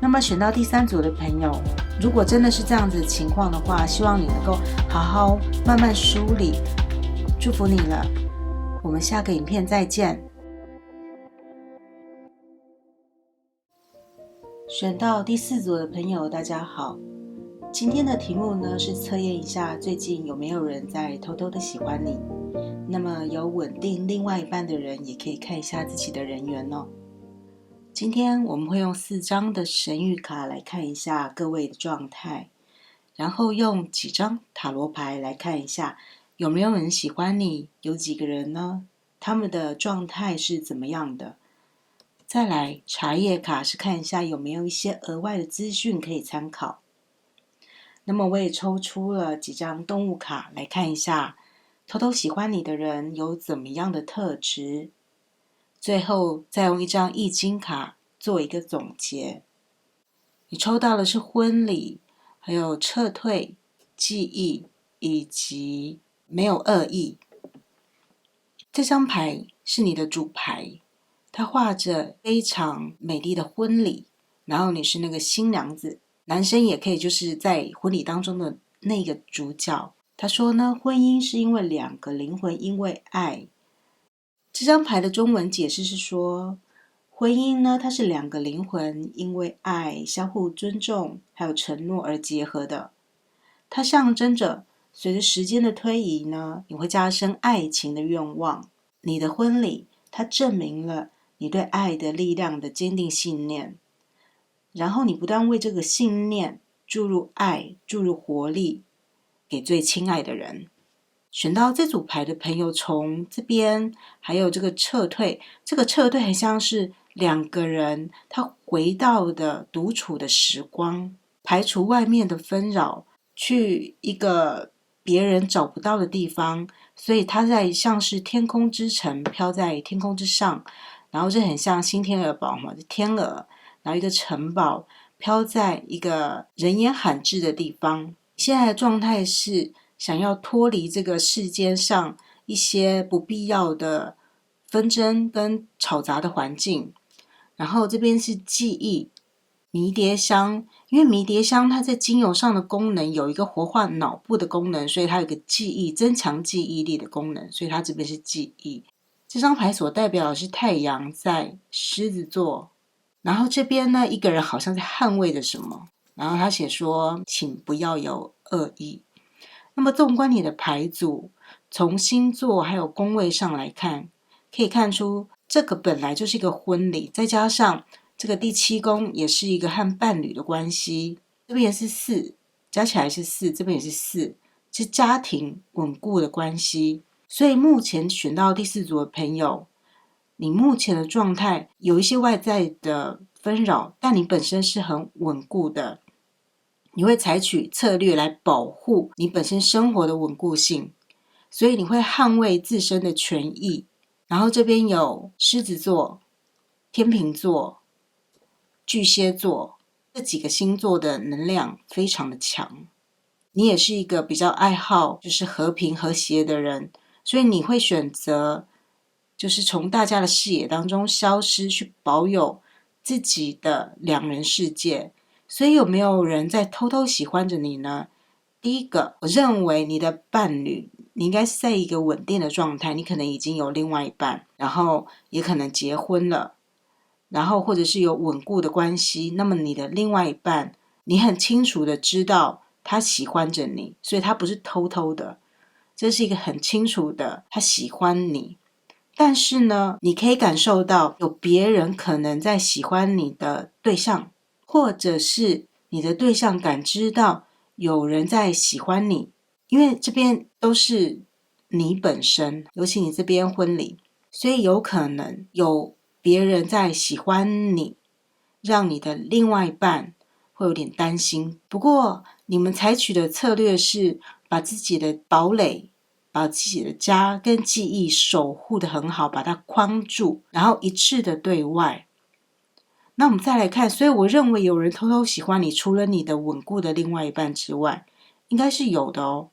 A: 那么选到第三组的朋友，如果真的是这样子的情况的话，希望你能够好好慢慢梳理，祝福你了。我们下个影片再见。选到第4组的朋友，大家好。今天的题目呢是测验一下最近有没有人在偷偷的喜欢你。那么有稳定另外一半的人也可以看一下自己的人缘哦。今天我们会用4张的神谕卡来看一下各位的状态，然后用几张塔罗牌来看一下有没有人喜欢你，有几个人呢？他们的状态是怎么样的？再来茶叶卡是看一下有没有一些额外的资讯可以参考。那么我也抽出了几张动物卡来看一下偷偷喜欢你的人有怎么样的特质？最后再用一张易经卡做一个总结。你抽到的是婚礼，还有撤退、记忆以及没有恶意。这张牌是你的主牌，它画着非常美丽的婚礼，然后你是那个新娘子，男生也可以就是在婚礼当中的那个主角。他说呢，婚姻是因为两个灵魂因为爱。这张牌的中文解释是说，婚姻呢，它是两个灵魂因为爱、相互尊重还有承诺而结合的。它象征着随着时间的推移呢，你会加深爱情的愿望。你的婚礼，它证明了你对爱的力量的坚定信念，然后你不断为这个信念注入爱，注入活力，给最亲爱的人。选到这组牌的朋友，从这边还有这个撤退，这个撤退很像是两个人他回到的独处的时光，排除外面的纷扰，去一个别人找不到的地方，所以他在像是天空之城飘在天空之上，然后这很像新天鹅堡嘛，天鹅，然后一个城堡飘在一个人烟罕至的地方。现在的状态是想要脱离这个世间上一些不必要的纷争跟吵杂的环境。然后这边是记忆，迷迭香，因为迷迭香它在精油上的功能有一个活化脑部的功能，所以它有一个记忆，增强记忆力的功能，所以它这边是记忆。这张牌所代表的是太阳在狮子座，然后这边呢，一个人好像在捍卫着什么，然后他写说，请不要有恶意。那么纵观你的牌组，从星座还有宫位上来看，可以看出这个本来就是一个婚礼，再加上这个第7宫也是一个和伴侣的关系，这边也是4，加起来是4，这边也是4，是家庭稳固的关系。所以目前选到第4组的朋友，你目前的状态有一些外在的纷扰，但你本身是很稳固的，你会采取策略来保护你本身生活的稳固性，所以你会捍卫自身的权益。然后这边有狮子座、天秤座、巨蟹座这几个星座的能量非常的强。你也是一个比较爱好就是和平和谐的人，所以你会选择就是从大家的视野当中消失，去保有自己的两人世界。所以有没有人在偷偷喜欢着你呢？第一个，我认为你的伴侣，你应该是在一个稳定的状态，你可能已经有另外一半，然后也可能结婚了，然后或者是有稳固的关系。那么你的另外一半，你很清楚的知道他喜欢着你，所以他不是偷偷的，这是一个很清楚的，他喜欢你。但是呢，你可以感受到有别人可能在喜欢你的对象，或者是你的对象感知到有人在喜欢你，因为这边都是你本身，尤其你这边婚礼，所以有可能有别人在喜欢你，让你的另外一半会有点担心。不过你们采取的策略是把自己的堡垒，把自己的家跟记忆守护得很好，把它框住，然后一致的对外。那我们再来看，所以我认为有人偷偷喜欢你，除了你的稳固的另外一半之外，应该是有的哦。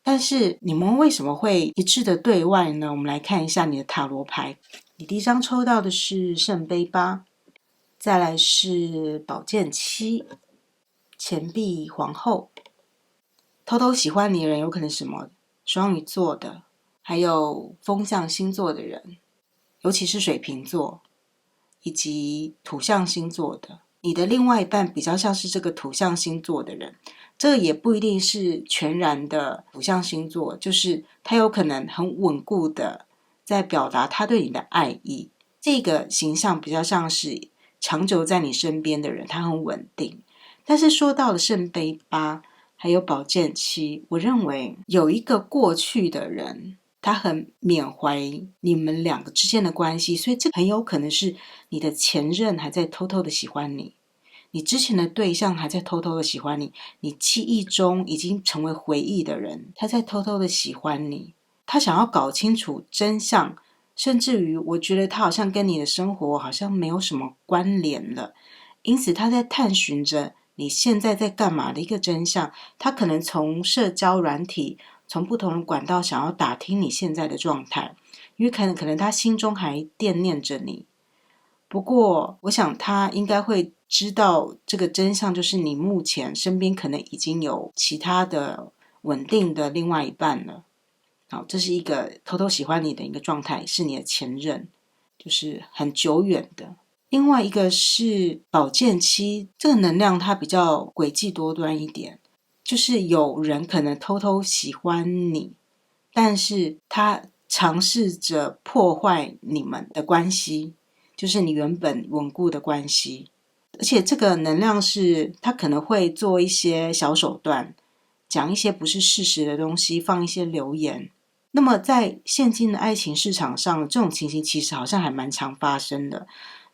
A: 但是你们为什么会一致的对外呢？我们来看一下你的塔罗牌。你第一张抽到的是圣杯8，再来是宝剑7，钱币皇后。偷偷喜欢你的人有可能是什么？双鱼座的，还有风象星座的人，尤其是水瓶座以及土象星座的。你的另外一半比较像是这个土象星座的人，这个也不一定是全然的土象星座，就是他有可能很稳固的在表达他对你的爱意。这个形象比较像是长久在你身边的人，他很稳定。但是说到了圣杯8还有宝剑7，我认为有一个过去的人，他很缅怀你们两个之间的关系，所以这很有可能是你的前任还在偷偷的喜欢你。你之前的对象还在偷偷的喜欢你，你记忆中已经成为回忆的人，他在偷偷的喜欢你，他想要搞清楚真相，甚至于我觉得他好像跟你的生活好像没有什么关联了，因此他在探寻着你现在在干嘛的一个真相，他可能从社交软体，从不同的管道想要打听你现在的状态，因为可能他心中还惦念着你。不过我想他应该会知道这个真相，就是你目前身边可能已经有其他的稳定的另外一半了。好，这是一个偷偷喜欢你的一个状态，是你的前任，就是很久远的。另外一个是保健期，这个能量它比较诡计多端一点，就是有人可能偷偷喜欢你，但是他尝试着破坏你们的关系，就是你原本稳固的关系。而且这个能量是他可能会做一些小手段，讲一些不是事实的东西，放一些流言。那么在现今的爱情市场上，这种情形其实好像还蛮常发生的，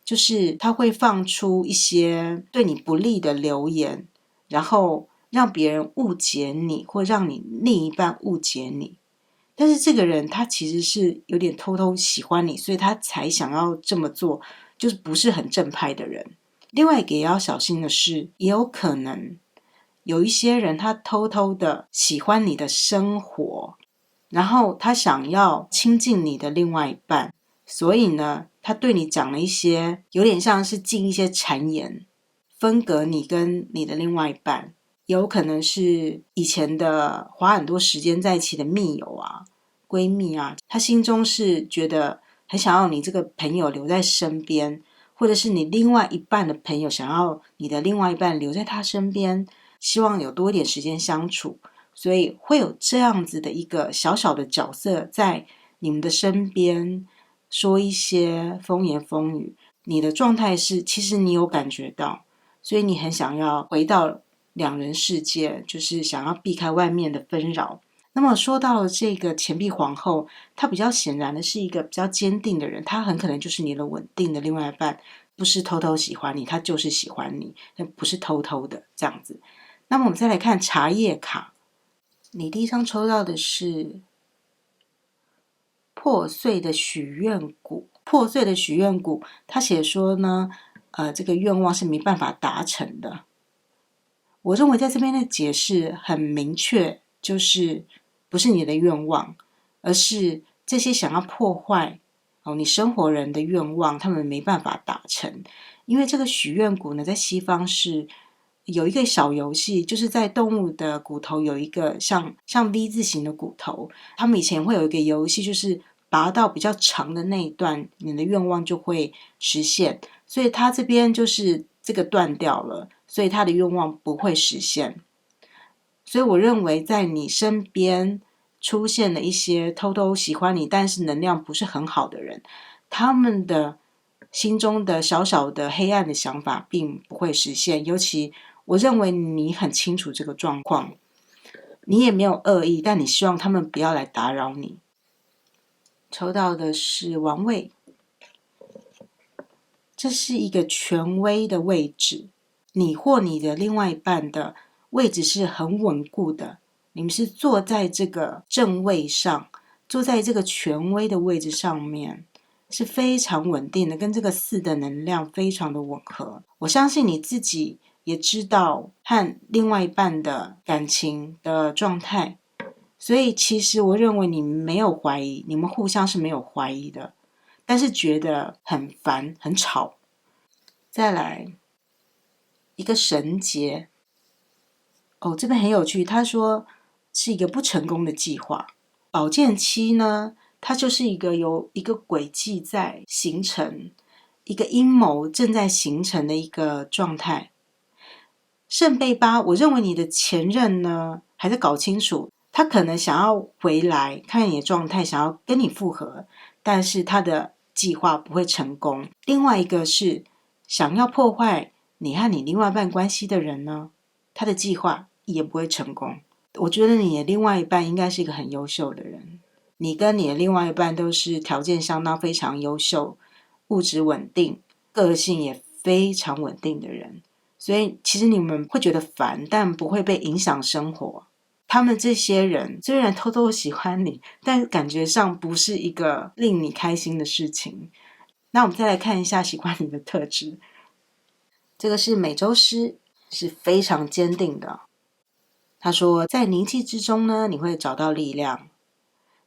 A: 就是他会放出一些对你不利的流言，然后让别人误解你，或让你另一半误解你。但是这个人他其实是有点偷偷喜欢你，所以他才想要这么做，就是不是很正派的人。另外一个也要小心的是，也有可能有一些人他偷偷的喜欢你的生活，然后他想要亲近你的另外一半，所以呢，他对你讲了一些有点像是进一些谗言，分隔你跟你的另外一半。有可能是以前的花很多时间在一起的密友啊、闺蜜啊，他心中是觉得很想要你这个朋友留在身边，或者是你另外一半的朋友想要你的另外一半留在他身边，希望有多一点时间相处，所以会有这样子的一个小小的角色在你们的身边说一些风言风语。你的状态是其实你有感觉到，所以你很想要回到两人世界，就是想要避开外面的纷扰。那么说到了这个钱币皇后，她比较显然的是一个比较坚定的人，她很可能就是你的稳定的另外一半，不是偷偷喜欢你，她就是喜欢你，不是偷偷的这样子。那么我们再来看茶叶卡，你第一张抽到的是破碎的许愿谷。破碎的许愿谷，他写说呢，这个愿望是没办法达成的。我认为在这边的解释很明确，就是不是你的愿望，而是这些想要破坏你生活人的愿望，他们没办法达成。因为这个许愿谷呢，在西方是有一个小游戏，就是在动物的骨头有一个像 V 字形的骨头，他们以前会有一个游戏，就是拔到比较长的那一段，你的愿望就会实现。所以他这边就是这个断掉了，所以他的愿望不会实现。所以我认为在你身边出现了一些偷偷喜欢你但是能量不是很好的人，他们的心中的小小的黑暗的想法并不会实现。尤其我认为你很清楚这个状况，你也没有恶意，但你希望他们不要来打扰你。抽到的是王位，这是一个权威的位置，你或你的另外一半的位置是很稳固的，你们是坐在这个正位上，坐在这个权威的位置上面，是非常稳定的，跟这个4的能量非常的吻合。我相信你自己也知道和另外一半的感情的状态，所以其实我认为你没有怀疑，你们互相是没有怀疑的，但是觉得很烦很吵。再来一个绳结，这边很有趣，他说是一个不成功的计划。宝剑七呢，它就是有一个轨迹在形成，一个阴谋正在形成的一个状态。圣杯8，我认为你的前任呢还在搞清楚，他可能想要回来看你的状态，想要跟你复合，但是他的计划不会成功。另外一个是想要破坏你和你另外一半关系的人呢，他的计划也不会成功。我觉得你的另外一半应该是一个很优秀的人，你跟你的另外一半都是条件相当非常优秀，物质稳定，个性也非常稳定的人，所以其实你们会觉得烦，但不会被影响生活。他们这些人虽然偷偷喜欢你，但感觉上不是一个令你开心的事情。那我们再来看一下喜欢你的特质。这个是美洲狮，是非常坚定的。他说在宁静之中呢，你会找到力量，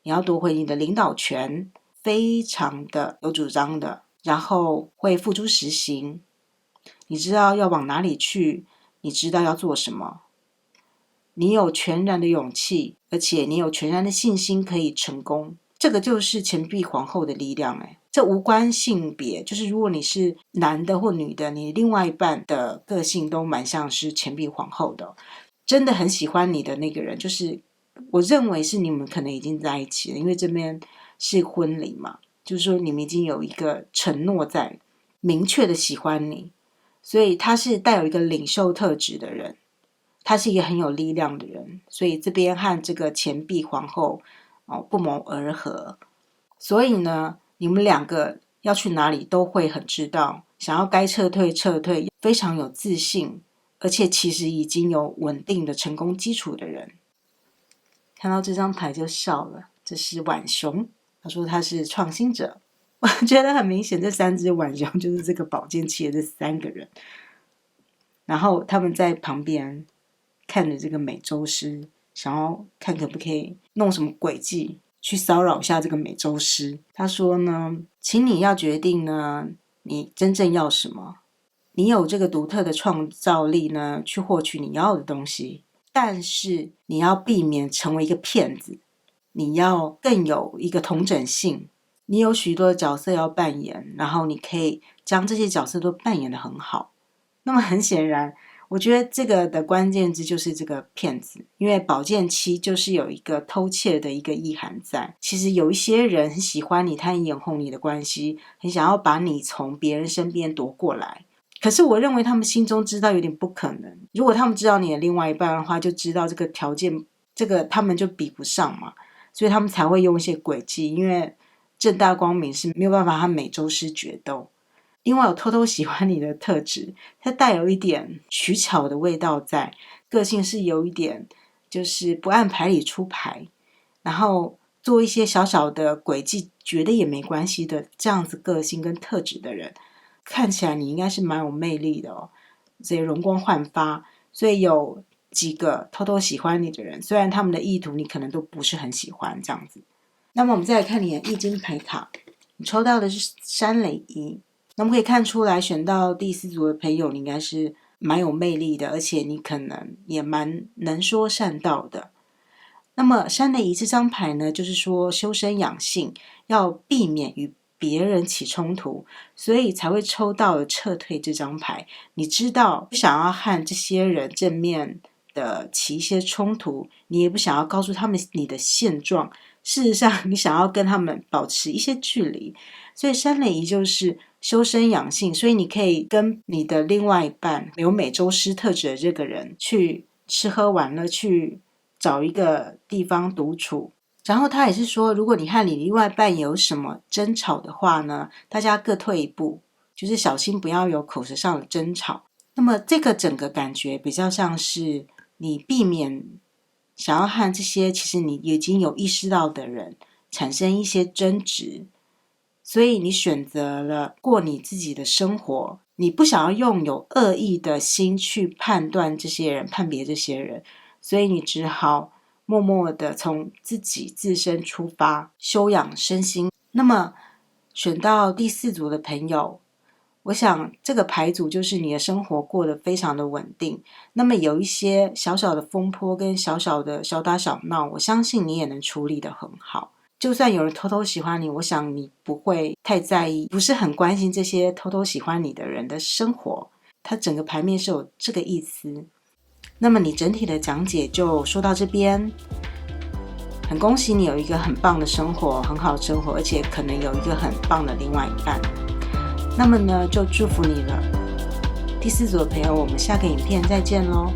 A: 你要夺回你的领导权，非常的有主张的，然后会付诸实行。你知道要往哪里去，你知道要做什么，你有全然的勇气，而且你有全然的信心可以成功。这个就是钱币皇后的力量。这无关性别，就是如果你是男的或女的，你另外一半的个性都蛮像是钱币皇后的。真的很喜欢你的那个人，就是我认为是你们可能已经在一起了，因为这边是婚礼嘛，就是说你们已经有一个承诺在，明确的喜欢你，所以他是带有一个领袖特质的人，他是一个很有力量的人，所以这边和这个钱币皇后不谋而合。所以呢，你们两个要去哪里都会很知道，想要该撤退撤退，非常有自信，而且其实已经有稳定的成功基础的人。看到这张牌就笑了，这是浣熊，他说他是创新者。我觉得很明显，这3只浣熊就是这个宝剑七的这3个人，然后他们在旁边看着这个美洲狮，想要看可不可以弄什么诡计去骚扰一下这个美洲狮。他说呢，请你要决定呢，你真正要什么，你有这个独特的创造力呢，去获取你要的东西，但是你要避免成为一个骗子，你要更有一个同整性，你有许多的角色要扮演，然后你可以将这些角色都扮演得很好。那么很显然，我觉得这个的关键字就是这个骗子，因为宝剑七就是有一个偷窃的一个意涵在。其实有一些人很喜欢你，他很眼红你的关系，很想要把你从别人身边夺过来，可是我认为他们心中知道有点不可能。如果他们知道你的另外一半的话，就知道这个条件，这个他们就比不上嘛，所以他们才会用一些诡计，因为正大光明是没有办法和美洲狮决斗。另外有偷偷喜欢你的特质，它带有一点取巧的味道在，个性是有一点就是不按牌理出牌，然后做一些小小的诡计觉得也没关系的这样子个性跟特质的人，看起来你应该是蛮有魅力的哦，所以容光焕发。所以有几个偷偷喜欢你的人，虽然他们的意图你可能都不是很喜欢这样子。那么我们再来看你的易经牌卡，你抽到的是山雷一，那么可以看出来选到第4组的朋友，你应该是蛮有魅力的，而且你可能也蛮能说善道的。那么山雷一这张牌呢，就是说修身养性，要避免与别人起冲突，所以才会抽到了撤退这张牌。你知道不想要和这些人正面的起一些冲突，你也不想要告诉他们你的现状，事实上你想要跟他们保持一些距离，所以山雷一就是修身养性，所以你可以跟你的另外一半有美洲狮特质的这个人去吃喝玩乐，去找一个地方独处。然后他也是说，如果你和你另外一半有什么争吵的话呢，大家各退一步，就是小心不要有口舌上的争吵。那么这个整个感觉比较像是你避免想要和这些其实你已经有意识到的人产生一些争执，所以你选择了过你自己的生活，你不想要用有恶意的心去判断这些人，判别这些人，所以你只好默默的从自己自身出发，修养身心。那么选到第4组的朋友，我想这个牌组就是你的生活过得非常的稳定，那么有一些小小的风波跟小小的小打小闹，我相信你也能处理得很好。就算有人偷偷喜欢你，我想你不会太在意，不是很关心这些偷偷喜欢你的人的生活，它整个牌面是有这个意思。那么你整体的讲解就说到这边，很恭喜你有一个很棒的生活，很好的生活，而且可能有一个很棒的另外一半。那么呢，就祝福你了。第4组的朋友，我们下个影片再见咯。